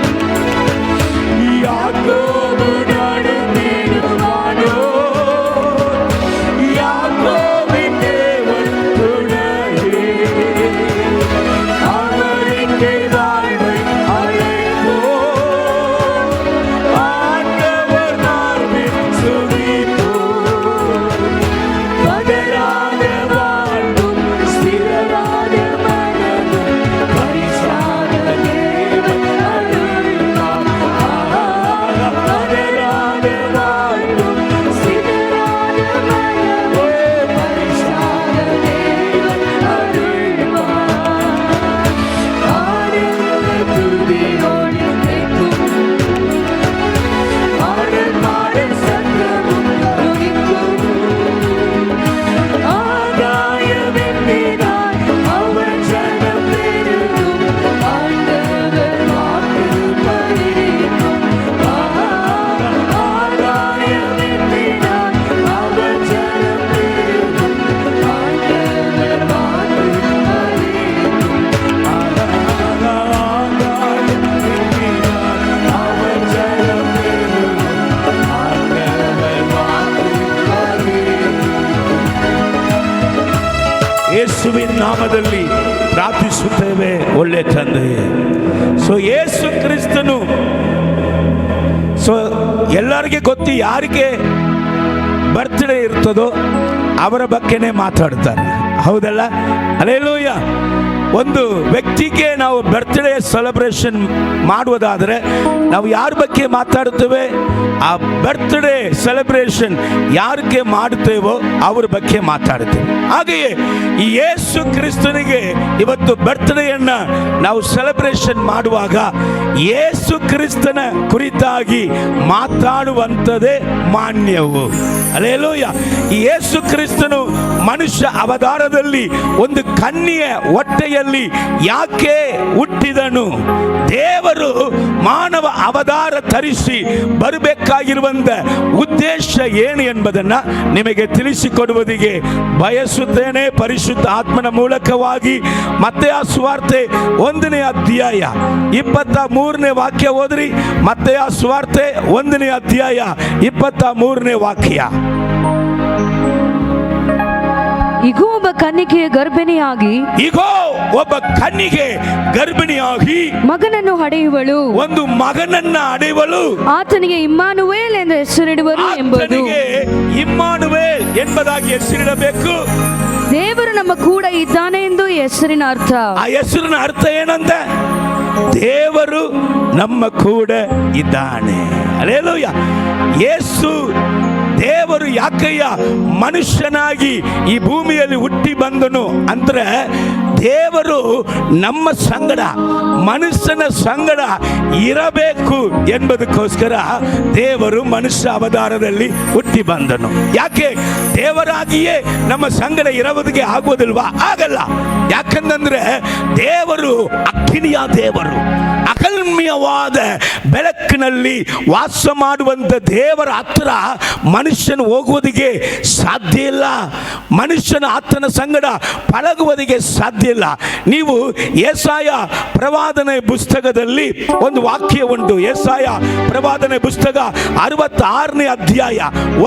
யாக்கோபு நடந்திடுவானோ, யாக்கோபின் தேவன் துணையே, அவரின் வாழ்வை அழைப்போம், ஆண்டவர் நாமம் துதிப்போம். ಯೇಸುವಿನ ನಾಮದಲ್ಲಿ ಪ್ರಾರ್ಥಿಸುತ್ತೇವೆ ಒಳ್ಳೆ ತಂದೆಯೇ. ಸೊ ಯೇಸು ಕ್ರಿಸ್ತನು, ಸೊ ಎಲ್ಲರಿಗೆ ಗೊತ್ತು, ಯಾರಿಗೆ ಬರ್ತ್ಡೇ ಇರ್ತದೋ ಅವರ ಬಗ್ಗೆನೇ ಮಾತಾಡ್ತಾರೆ, ಹೌದಲ್ಲ? ಹಲ್ಲೆಲೂಯ. ಒಂದು ವ್ಯಕ್ತಿಗೆ ನಾವು ಬರ್ತ್ಡೇ ಸೆಲೆಬ್ರೇಷನ್ ಮಾಡುವುದಾದರೆ ನಾವು ಯಾರ ಬಗ್ಗೆ ಮಾತಾಡ್ತೇವೆ? ಆ ಬರ್ತ್ಡೇ ಸೆಲೆಬ್ರೇಷನ್ ಯಾರಿಗೆ ಮಾಡುತ್ತೇವೋ ಅವ್ರ ಬಗ್ಗೆ ಮಾತಾಡ್ತೇವೆ. ಹಾಗೆಯೇ ಈ ಯೇಸು ಕ್ರಿಸ್ತನಿಗೆ ಇವತ್ತು ಬರ್ತ್ಡೇಯನ್ನ ನಾವು ಸೆಲೆಬ್ರೇಷನ್ ಮಾಡುವಾಗ ಯೇಸು ಕ್ರಿಸ್ತನ ಕುರಿತಾಗಿ ಮಾತಾಡುವಂಥದ್ದೇ ಮಾನ್ಯವು. ಹಲ್ಲೆಲೂಯ. ಈ ಯೇಸು ಕ್ರಿಸ್ತನು ಮನುಷ್ಯ ಅವತಾರದಲ್ಲಿ ಒಂದು ಕನ್ಯೆಯ ಹೊಟ್ಟೆಯಲ್ಲಿ ಯಾಕೆ ಹುಟ್ಟಿದನು? ದೇವರು ಮಾನವ ಅವತಾರ ಧರಿಸಿ ಬರಬೇಕಾಗಿರುವಂತ ಉದ್ದೇಶ ಏನು ಎಂಬುದನ್ನು ನಿಮಗೆ ತಿಳಿಸಿಕೊಡುವುದಿಗೆ ಬಯಸುತ್ತೇನೆ. ಪರಿಶುದ್ಧ ಆತ್ಮನ ಮೂಲಕವಾಗಿ ಮತ್ತೆಯ ಸುವಾರ್ತೆ 1ನೇ ಅಧ್ಯಾಯ 23ನೇ ವಾಕ್ಯ ಓದ್ರಿ. ಮತ್ತೆಯ ಸುವಾರ್ತೆ 1ನೇ ಅಧ್ಯಾಯ 23ನೇ ವಾಕ್ಯ. ಇಗೋ ಒಬ್ಬ ಕನ್ನಿಕೆಯ ಗರ್ಭಿಣಿಯಾಗಿ, ಇಗೋ ಒಬ್ಬ ಕನ್ನಿಗೆ ಗರ್ಭಿಣಿಯಾಗಿ ಮಗನನ್ನು ಹಡೆಯುವಳು, ಒಂದು ಮಗನನ್ನ ಹಡೆಯುವಳು, ಆತನಿಗೆ ಇಮ್ಮಾನುವೇಲ್ ಎಂದು ಹೆಸರಿಡುವರು ಎಂಬುದು. ಆತನಿಗೆ ಇಮ್ಮಾನುವೇಲ್ ಎಂಬುದಾಗಿ ಹೆಸರಿಡಬೇಕು. ದೇವರು ನಮ್ಮ ಕೂಡ ಇದ್ದಾನೆ ಎಂದು ಈ ಹೆಸರಿನ ಅರ್ಥ. ಆ ಹೆಸರಿನ ಅರ್ಥ ಏನಂತ? ದೇವರು ನಮ್ಮ ಕೂಡ ಇದ್ದಾನೆ. ಹಲ್ಲೆಲೂಯ. ಯೇಸು ದೇವರು ಯಾಕಯ್ಯ ಮನುಷ್ಯನಾಗಿ ಈ ಭೂಮಿಯಲ್ಲಿ ಹುಟ್ಟಿ ಬಂದನು ಅಂದ್ರೆ, ದೇವರು ನಮ್ಮ ಸಂಗಡ, ಮನುಷ್ಯನ ಸಂಗಡ ಇರಬೇಕು ಎಂಬುದಕ್ಕೋಸ್ಕರ ದೇವರು ಮನುಷ್ಯ ಅವತಾರದಲ್ಲಿ ಹುಟ್ಟಿ ಬಂದನು. ಯಾಕೆ? ದೇವರಾಗಿಯೇ ನಮ್ಮ ಸಂಗಡ ಇರುವುದಕ್ಕೆ ಆಗುವುದಿಲ್ವಾ? ಆಗಲ್ಲ. ಯಾಕಂದ್ರೆ ದೇವರು ಅಗ್ನಿಯ ದೇವರು, ಅಕಲ್ಮ್ಯವಾದ ಬೆಳಕಿನಲ್ಲಿ ವಾಸ ಮಾಡುವಂತ ದೇವರ ಹತ್ರ ಮನುಷ್ಯನು ಹೋಗುವುದಕ್ಕೆ ಸಾಧ್ಯ ಇಲ್ಲ. ಮನುಷ್ಯನ ಆತನ ಸಂಗಡ ಪಳಗುವುದಕ್ಕೆ ಸಾಧ್ಯ ಇಲ್ಲ. ನೀವು ಯೆಶಾಯ ಪ್ರವಾದನೆ ಪುಸ್ತಕದಲ್ಲಿ ಒಂದು ವಾಕ್ಯ ಉಂಟು. ಯೆಶಾಯ ಪ್ರವಾದನೆ ಪುಸ್ತಕ 66ನೇ ಅಧ್ಯಾಯ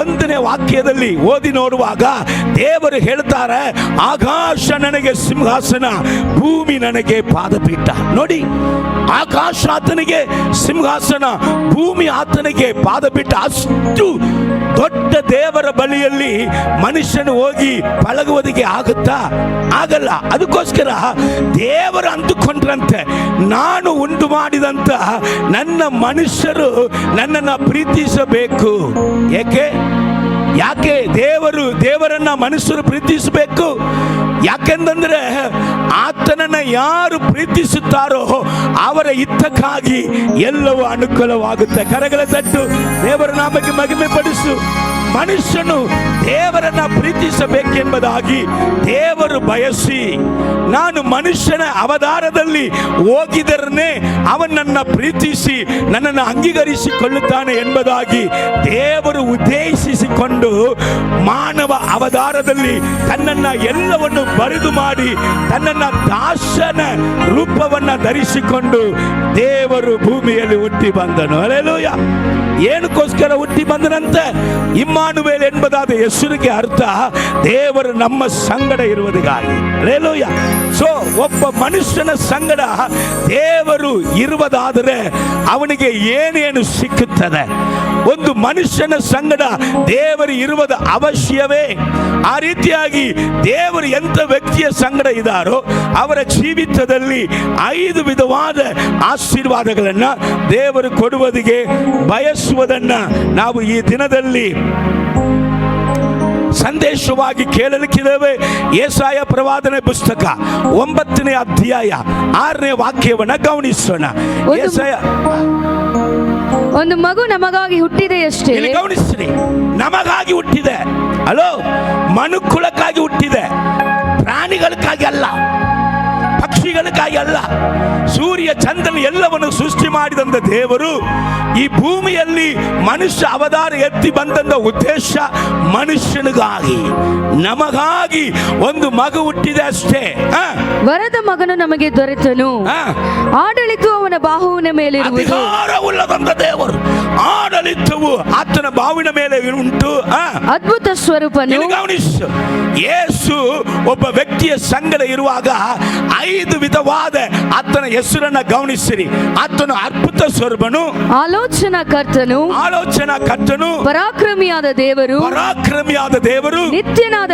1ನೇ ವಾಕ್ಯದಲ್ಲಿ ಓದಿ ನೋಡುವಾಗ ದೇವರು ಹೇಳ್ತಾರೆ, ಆಕಾಶ ನನಗೆ ಸಿಂಹಾಸನ, ಭೂಮಿ ನನಗೆ ಪಾದಪೀಠ. ನೋಡಿ, ಆಕಾಶ ಆತನಿಗೆ ಸಿಂಹಾಸನ, ಭೂಮಿ ಆತನಿಗೆ ಪಾದಪೀಠ. ಅಷ್ಟು ದೊಡ್ಡ ದೇವರ ಬಳಿಯಲ್ಲಿ ಮನುಷ್ಯನು ಹೋಗಿ ಪಳಗುವುದಕ್ಕೆ ಆಗುತ್ತಾ? ಆಗಲ್ಲ. ಅದಕ್ಕೋಸ್ಕರ ದೇವರು ಅಂದುಕೊಂಡ್ರಂತೆ, ನಾನು ಉಂಟು ಮಾಡಿದಂತ ನನ್ನ ಮನುಷ್ಯರು ನನ್ನನ್ನು ಪ್ರೀತಿಸಬೇಕು. ಯಾಕೆ ದೇವರನ್ನ ಮನುಷ್ಯರು ಪ್ರೀತಿಸಬೇಕು? ಯಾಕೆಂದ್ರೆ ಆತನನ್ನ ಯಾರು ಪ್ರೀತಿಸುತ್ತಾರೋ ಅವರ ಹಿತಕ್ಕಾಗಿ ಎಲ್ಲವೂ ಅನುಕೂಲವಾಗುತ್ತೆ. ಕರಗಳ ತಟ್ಟು ದೇವರ ನಾಮಕ್ಕೆ ಮಹಿಮೆ ಪಡಿಸು. ಮನುಷ್ಯನು ದೇವರನ್ನ ಪ್ರೀತಿಸಬೇಕೆಂಬುದಾಗಿ ದೇವರು ಬಯಸಿ, ನಾನು ಮನುಷ್ಯನ ಅವತಾರದಲ್ಲಿ ಹೋಗಿದರನೇ ಅವನನ್ನ ಪ್ರೀತಿಸಿ ನನ್ನನ್ನು ಅಂಗೀಕರಿಸಿಕೊಳ್ಳುತ್ತಾನೆ ಎಂಬುದಾಗಿ ದೇವರು ಉದ್ದೇಶಿಸಿಕೊಂಡು ಮಾನವ ಅವತಾರದಲ್ಲಿ ತನ್ನನ್ನ ಎಲ್ಲವನ್ನು ಬರಿದು ಮಾಡಿ ತನ್ನನ್ನ ದಾಸನ ರೂಪವನ್ನ ಧರಿಸಿಕೊಂಡು ದೇವರು ಭೂಮಿಯಲ್ಲಿ ಹುಟ್ಟಿ ಬಂದನು. ಹಲ್ಲೆಲೂಯ. ಏನಕ್ಕೋಸ್ಕರ ಹುಟ್ಟಿ ಬಂದನಂತೆ? ಇಮ್ಮಾನುವೇಲ್ ಎಂಬುದಾದ ಹೆಸರಿಗೆ ಅರ್ಥ ದೇವರು ನಮ್ಮ ಸಂಗಡ ಇರುವುದಕ್ಕಾಗಿ. ಹಲ್ಲೆಲೂಯ. ಸೊ ಒಬ್ಬ ಮನುಷ್ಯನ ಸಂಗಡ ದೇವರು ಇರುವುದಾದರೆ ಅವನಿಗೆ ಏನೇನು ಸಿಕ್ಕುತ್ತದೆ? ಒಂದು ಮನುಷ್ಯನ ಸಂಗಡ ದೇವರು ಇರುವುದು ಅವಶ್ಯವೇ. ಆ ರೀತಿಯಾಗಿ ದೇವರು ಎಂಥ ವ್ಯಕ್ತಿಯ ಸಂಗಡ ಇದ್ದಾರೋ ಅವರ ಜೀವಿತದಲ್ಲಿ 5 ವಿಧವಾದ ಆಶೀರ್ವಾದಗಳನ್ನು ದೇವರು ಕೊಡುವುದಕ್ಕೆ ಬಯಸುವುದನ್ನ ನಾವು ಈ ದಿನದಲ್ಲಿ ಸಂದೇಶವಾಗಿ ಕೇಳಲಿಕ್ಕಿದ್ದೇವೆ. ಯೆಶಾಯ ಪ್ರವಾದನೆ ಪುಸ್ತಕ 9ನೇ ಅಧ್ಯಾಯ 6ನೇ ವಾಕ್ಯವನ್ನ ಗಮನಿಸೋಣ. ಯೆಶಾಯ, ಒಂದು ಮಗು ನಮಗಾಗಿ ಹುಟ್ಟಿದೆಯಷ್ಟೇ. ಇಲ್ಲಿ ಗಮನಿಸ್ರಿ, ನಮಗಾಗಿ ಹುಟ್ಟಿದೆ. ಹಲೋ, ಮನುಕುಲಕ್ಕಾಗಿ ಹುಟ್ಟಿದೆ, ಪ್ರಾಣಿಗಳಿಗಾಗಿ ಅಲ್ಲ, ಪಕ್ಷಿಗಳಿಗಾಗಿ ಅದಕ್ಕಾಗಿ ಅಲ್ಲ, ಸೂರ್ಯ ಚಂದ್ರನ ಎಲ್ಲವನ್ನು ಸೃಷ್ಟಿ ಮಾಡಿದಂತ ದೇವರು ಈ ಭೂಮಿಯಲ್ಲಿ ಮನುಷ್ಯ ಅವತಾರ ಎತ್ತಿ ಬಂದಂತ ಉದ್ದೇಶ ಮನುಷ್ಯನಿಗಾಗಿ, ನಮಗಾಗಿ ಒಂದು ಮಗು ಹುಟ್ಟಿದೆ ಅಷ್ಟೇ. ವರದ ಮಗನು ನಮಗೆ ದೊರೆತನು, ಆಡಳಿತವು ಅವನ ಬಾಹುವಿನ ಮೇಲೆ ಅಧಿಕಾರವುಳ್ಳದಂತ ದೇವರು, ಆಡಳಿತವು ಆತನ ಬಾವಿನ ಮೇಲೆ ಉಂಟು. ಅದ್ಭುತ ಸ್ವರೂಪನು. ಯೇಸು ಒಬ್ಬ ವ್ಯಕ್ತಿಯ ಸಂಗಡ ಇರುವಾಗ 5 ವಿಧವಾದ ಆತನ ಹೆಸರನ್ನ ಗಮನಿಸಿರಿ. ಆತನು ಅದ್ಭುತ ಸ್ವರೂಪನು, ಆಲೋಚನಾ ಕರ್ತನು, ಪರಾಕ್ರಮಿಯಾದ ದೇವರು, ನಿತ್ಯನಾದ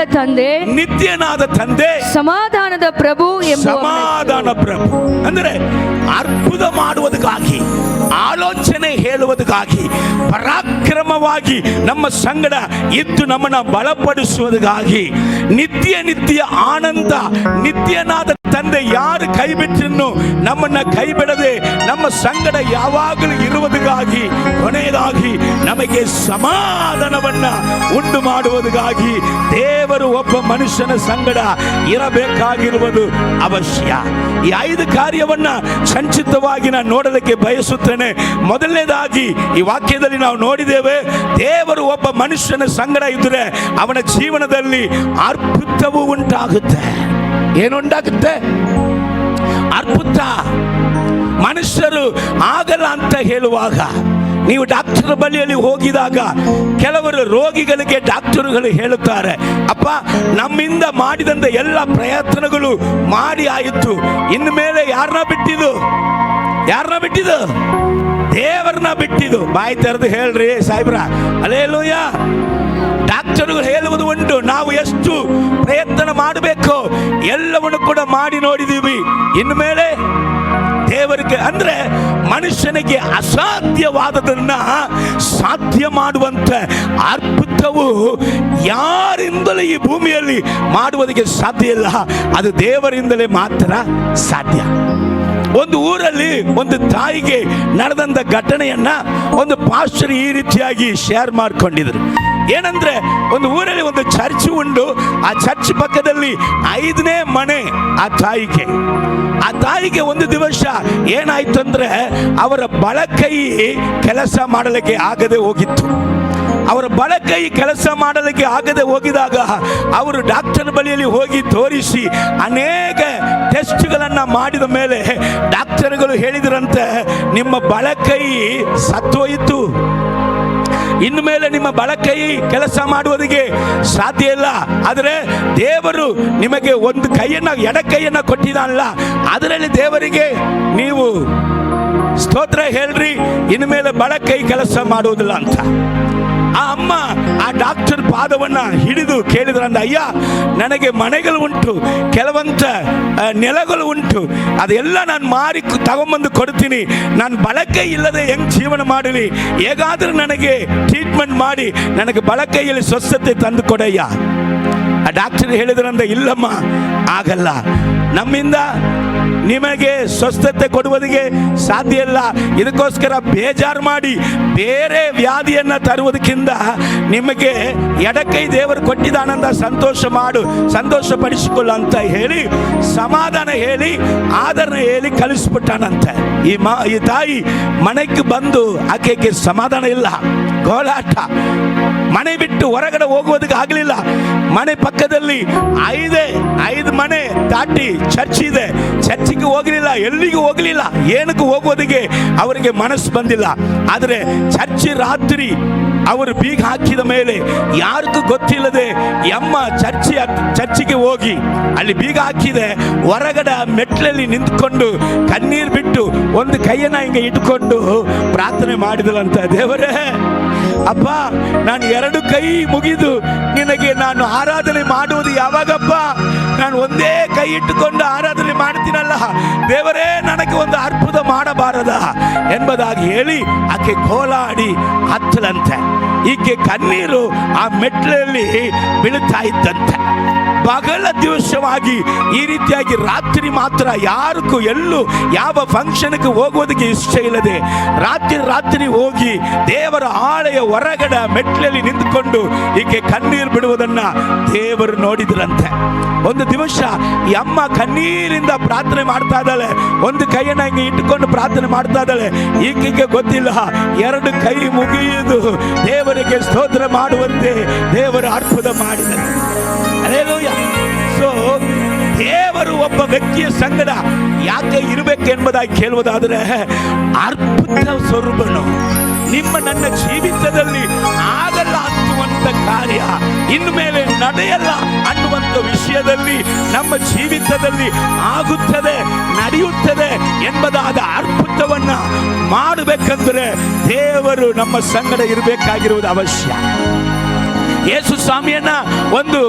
ತಂದೆ, ಸಮಾಧಾನದ ಪ್ರಭು ಸಮಾಧಾನ ಪ್ರಭು. ಅಂದರೆ ಅದ್ಭುತ ಮಾಡುವುದಕ್ಕಾಗಿ, ಆಲೋಚನೆ ಹೇಳುವುದಕ್ಕಾಗಿ, ಪರಾಕ್ರಮವಾಗಿ ನಮ್ಮ ಸಂಗಡ ಇದ್ದು ನಮ್ಮನ್ನ ಬಲಪಡಿಸುವುದಕ್ಕಾಗಿ, ನಿತ್ಯ ಆನಂದ, ನಿತ್ಯನಾದ ತಂದೆ ಯಾರು ಕೈ ಬಿಟ್ಟನ್ನು ನಮ್ಮನ್ನ ಕೈ ಬಿಡದೆ ನಮ್ಮ ಸಂಗಡ ಯಾವಾಗಲೂ ಇರುವುದಕ್ಕಾಗಿ, ಕೊನೆಯದಾಗಿ ನಮಗೆ ಸಮಾಧಾನವನ್ನ ಉಂಟು ಮಾಡುವುದಕ್ಕಾಗಿ ದೇವರು ಒಬ್ಬ ಮನುಷ್ಯನ ಸಂಗಡ ಇರಬೇಕಾಗಿರುವುದು ಅವಶ್ಯ. ಈ 5 ಕಾರ್ಯವನ್ನ ಸಂಚಿತವಾಗಿ ನಾನು ನೋಡಲಿಕ್ಕೆ ಬಯಸುತ್ತೇನೆ. ಮೊದಲನೇದಾಗಿ ಈ ವಾಕ್ಯದಲ್ಲಿ ನಾವು ನೋಡಿದ್ದೇವೆ, ದೇವರು ಒಬ್ಬ ಮನುಷ್ಯನ ಸಂಗಡ ಇದ್ದರೆ ಅವನ ಜೀವನದಲ್ಲಿ ಅದ್ಭುತವೂ ಉಂಟಾಗುತ್ತೆ. ಏನುಂಟಾಗುತ್ತೆ? ಅದ್ಭುತ. ಮನುಷ್ಯರು ಆಗಲ್ಲ ಅಂತ ಹೇಳುವಾಗ, ನೀವು ಡಾಕ್ಟರ್ ಬಳಿಯಲ್ಲಿ ಹೋಗಿದಾಗ ಕೆಲವರು ರೋಗಿಗಳಿಗೆ ಡಾಕ್ಟರುಗಳು ಹೇಳುತ್ತಾರೆ, ಅಪ್ಪ ನಮ್ಮಿಂದ ಮಾಡಿದಂತ ಎಲ್ಲ ಪ್ರಯತ್ನಗಳು ಮಾಡಿ ಆಯಿತು, ಇನ್ನು ಮೇಲೆ ಯಾರನ್ನ ಬಿಟ್ಟಿದ್ದು? ದೇವರನ್ನ ಬಿಟ್ಟಿದ್ದು. ಬಾಯಿ ತೆರೆದು ಹೇಳ್ರಿ ಸಾಹೇಬ್ರ, ಅಲ್ಲೇಲೂಯ. ಡಾಕ್ಟರ್ಗಳು ಹೇಳುವುದು ಉಂಟು, ನಾವು ಎಷ್ಟು ಪ್ರಯತ್ನ ಮಾಡಬೇಕು ಎಲ್ಲವನ್ನು ಕೂಡ ಮಾಡಿ ನೋಡಿದೀವಿ, ಇನ್ನು ಮೇಲೆ ದೇವರಿಗೆ, ಅಂದ್ರೆ ಮನುಷ್ಯನಿಗೆ ಅಸಾಧ್ಯವಾದದನ್ನ ಸಾಧ್ಯ ಮಾಡುವಂತ ಅದ್ಭುತವು ಯಾರಿಂದಲೇ ಈ ಭೂಮಿಯಲ್ಲಿ ಮಾಡುವುದಕ್ಕೆ ಸಾಧ್ಯ ಇಲ್ಲ, ಅದು ದೇವರಿಂದಲೇ ಮಾತ್ರ ಸಾಧ್ಯ. ಒಂದು ಊರಲ್ಲಿ ಒಂದು ತಾಯಿಗೆ ನಡೆದಂತ ಘಟನೆಯನ್ನ ಒಂದು ಪಾಸ್ಟರ್ ಈ ರೀತಿಯಾಗಿ ಶೇರ್ ಮಾಡಿಕೊಂಡಿದ್ರು. ಏನಂದ್ರೆ, ಒಂದು ಊರಲ್ಲಿ ಒಂದು ಚರ್ಚ್ ಉಂಟು, ಆ ಚರ್ಚ್ ಪಕ್ಕದಲ್ಲಿ 5ನೇ ಮನೆ ಆ ತಾಯಿಗೆ ಒಂದು ದಿವಸ ಏನಾಯ್ತು ಅಂದ್ರೆ, ಅವರ ಬಲಕೈ ಕೆಲಸ ಮಾಡಲಿಕ್ಕೆ ಆಗದೆ ಹೋಗಿತ್ತು. ಅವರ ಬಲಕೈ ಕೆಲಸ ಮಾಡಲಿಕ್ಕೆ ಆಗದೆ ಹೋಗಿದಾಗ ಅವರು ಡಾಕ್ಟರ್ ಬಳಿಯಲ್ಲಿ ಹೋಗಿ ತೋರಿಸಿ ಅನೇಕ ಟೆಸ್ಟ್ಗಳನ್ನ ಮಾಡಿದ ಮೇಲೆ ಡಾಕ್ಟರ್ಗಳು ಹೇಳಿದ್ರಂತೆ, ನಿಮ್ಮ ಬಲಕೈ ಸತ್ತೋಯಿತು, ಇನ್ನು ಮೇಲೆ ನಿಮ್ಮ ಬಲಕೈ ಕೆಲಸ ಮಾಡುವುದಕ್ಕೆ ಸಾಧ್ಯ ಇಲ್ಲ. ಆದರೆ ದೇವರು ನಿಮಗೆ ಒಂದು ಕೈಯನ್ನ, ಎಡ ಕೈಯನ್ನ ಕೊಟ್ಟಿದ್ದಾನಲ್ಲ, ಅದರಲ್ಲಿ ದೇವರಿಗೆ ನೀವು ಸ್ತೋತ್ರ ಹೇಳ್ರಿ, ಇನ್ನು ಮೇಲೆ ಬಲಕೈ ಕೆಲಸ ಮಾಡುವುದಿಲ್ಲ ಅಂತ. ಆ ಅಮ್ಮ ಆ ಡಾಕ್ಟರ್ ಪಾದವನ್ನ ಹಿಡಿದು ಕೇಳಿದ್ರಂದ, ಅಯ್ಯ ನನಗೆ ಮನೆಗಳು ಉಂಟು, ಕೆಲವಂತ ನೆಲಗಳು ಉಂಟು, ಅದೆಲ್ಲ ನಾನು ಮಾರಿ ತಗೊಂಬಂದು ಕೊಡ್ತೀನಿ, ನಾನು ಬಲಕೈ ಇಲ್ಲದೆ ಹೆಂಗ್ ಜೀವನ ಮಾಡಲಿ, ಹೇಗಾದ್ರೂ ನನಗೆ ಟ್ರೀಟ್ಮೆಂಟ್ ಮಾಡಿ ನನಗೆ ಬಲಕೈಯಲ್ಲಿ ಸ್ವಸ್ಥತೆ ತಂದು ಕೊಡಯ್ಯ. ಆ ಡಾಕ್ಟರ್ ಹೇಳಿದ್ರಂದ, ಇಲ್ಲಮ್ಮ ಆಗಲ್ಲ, ನಮ್ಮಿಂದ ನಿಮಗೆ ಸ್ವಸ್ಥತೆ ಕೊಡುವುದಕ್ಕೆ ಸಾಧ್ಯ ಇಲ್ಲ, ಇದಕ್ಕೋಸ್ಕರ ಬೇಜಾರು ಮಾಡಿ ಬೇರೆ ವ್ಯಾಧಿಯನ್ನ ತರುವುದಕ್ಕಿಂತ ನಿಮಗೆ ಎಡಕೈ ದೇವರು ಕೊಟ್ಟಿದ್ದಾನಂದ ಸಂತೋಷ ಪಡಿಸಿಕೊಳ್ಳು ಅಂತ ಹೇಳಿ ಸಮಾಧಾನ ಹೇಳಿ ಆದರಣ ಹೇಳಿ ಕಳಿಸ್ಬಿಟ್ಟಾನಂತೆ. ಈ ತಾಯಿ ಮನೆಗೆ ಬಂದು ಆಕೆಗೆ ಸಮಾಧಾನ ಇಲ್ಲ, ಗೋಳಾಟ, ಮನೆ ಬಿಟ್ಟು ಹೊರಗಡೆ ಹೋಗುವುದಕ್ಕೆ ಆಗಲಿಲ್ಲ. ಮನೆ ಪಕ್ಕದಲ್ಲಿ 5 ಮನೆ ದಾಟಿ ಚರ್ಚ್ ಇದೆ, ಚರ್ಚಿಗೆ ಹೋಗಲಿಲ್ಲ, ಎಲ್ಲಿಗೂ ಹೋಗಲಿಲ್ಲ, ಏನಕ್ಕೂ ಹೋಗುವುದಕ್ಕೆ ಅವರಿಗೆ ಮನಸ್ಸು ಬಂದಿಲ್ಲ. ಆದರೆ ರಾತ್ರಿ ಅವರು ಬೀಗ ಹಾಕಿದ ಮೇಲೆ ಯಾರಿಗೂ ಗೊತ್ತಿಲ್ಲದೆ ಅಮ್ಮ ಚರ್ಚಿಗೆ ಹೋಗಿ ಅಲ್ಲಿ ಬೀಗ ಹಾಕಿದೆ, ಹೊರಗಡೆ ಮೆಟ್ಲಲ್ಲಿ ನಿಂತ್ಕೊಂಡು ಕಣ್ಣೀರು ಬಿಟ್ಟು ಒಂದು ಕೈಯನ್ನ ಹಿಂಗೆ ಇಟ್ಕೊಂಡು ಪ್ರಾರ್ಥನೆ ಮಾಡಿದಳಂತ, ದೇವರೇ ಅಪ್ಪ ನಾನು 2 ಕೈ ಮುಗಿದು ನಿನಗೆ ನಾನು ಆರಾಧನೆ ಮಾಡುವುದು ಯಾವಾಗಪ್ಪ, ನಾನು ಒಂದೇ ಕೈ ಇಟ್ಟುಕೊಂಡು ಆರಾಧನೆ ಮಾಡ್ತೀನಲ್ಲ ದೇವರೇ, ನನಗೆ ಒಂದು ಅದ್ಭುತ ಮಾಡಬಾರದ ಎಂಬುದಾಗಿ ಹೇಳಿ ಆಕೆ ಕೋಲಾಡಿ ಹತ್ತಲಂತೆ. ಈಕೆ ಕಣ್ಣೀರು ಆ ಮೆಟ್ಲಲ್ಲಿ ಬೀಳುತ್ತಾ ಇದ್ದಂತೆ. ಬಹಳ ದಿವಸವಾಗಿ ಈ ರೀತಿಯಾಗಿ ರಾತ್ರಿ ಮಾತ್ರ ಯಾರಿಗೂ ಎಲ್ಲೂ ಯಾವ ಫಂಕ್ಷನ್ಗೆ ಹೋಗೋದಕ್ಕೆ ಇಷ್ಟ ಇಲ್ಲದೆ ರಾತ್ರಿ ಹೋಗಿ ದೇವರ ಆಳೆಯ ಹೊರಗಡೆ ಮೆಟ್ಲಲ್ಲಿ ನಿಂತುಕೊಂಡು ಈಕೆ ಕಣ್ಣೀರು ಬಿಡುವುದನ್ನ ದೇವರು ನೋಡಿದ್ರಂತೆ. ಒಂದು ದಿವಸ ಈ ಅಮ್ಮ ಕಣ್ಣೀರಿಂದ ಪ್ರಾರ್ಥನೆ ಮಾಡ್ತಾ ಇದ್ದಾಳೆ, ಒಂದು ಕೈಯನ್ನ ಹಿಂಗೆ ಇಟ್ಟುಕೊಂಡು ಪ್ರಾರ್ಥನೆ ಮಾಡ್ತಾ ಇದ್ದಾಳೆ. ಈಕೆಗೆ ಗೊತ್ತಿಲ್ಲ, ಎರಡು ಕೈ ಮುಗಿಯುವುದು ದೇವರಿಗೆ ಸ್ತೋತ್ರ ಮಾಡುವಂತೆ ದೇವರು ಅದ್ಭುತ ಮಾಡಿದರು. ಹಲ್ಲೆಲೂಯಾ. ಸೊ ದೇವರು ಒಬ್ಬ ವ್ಯಕ್ತಿಯ ಸಂಗಡ ಯಾಕೆ ಇರಬೇಕೆಂಬುದಾಗಿ ಕೇಳುವುದಾದರೆ, ಅದ್ಭುತ ಸ್ವರೂಪನು ನಿಮ್ಮ ನನ್ನ ಜೀವಿತದಲ್ಲಿ ಆಗಲ್ಲ ಅನ್ನುವಂಥ ಕಾರ್ಯ, ಇನ್ನು ಮೇಲೆ ನಡೆಯಲ್ಲ ಅನ್ನುವಂಥ ವಿಷಯದಲ್ಲಿ ನಮ್ಮ ಜೀವಿತದಲ್ಲಿ ಆಗುತ್ತದೆ, ನಡೆಯುತ್ತದೆ ಎಂಬುದಾದ ಅದ್ಭುತವನ್ನ ಮಾಡಬೇಕಂದ್ರೆ ದೇವರು ನಮ್ಮ ಸಂಗಡ ಇರಬೇಕಾಗಿರುವುದು ಅವಶ್ಯ. ಯೇಸು ಸ್ವಾಮಿಯನ್ನ ಒಂದು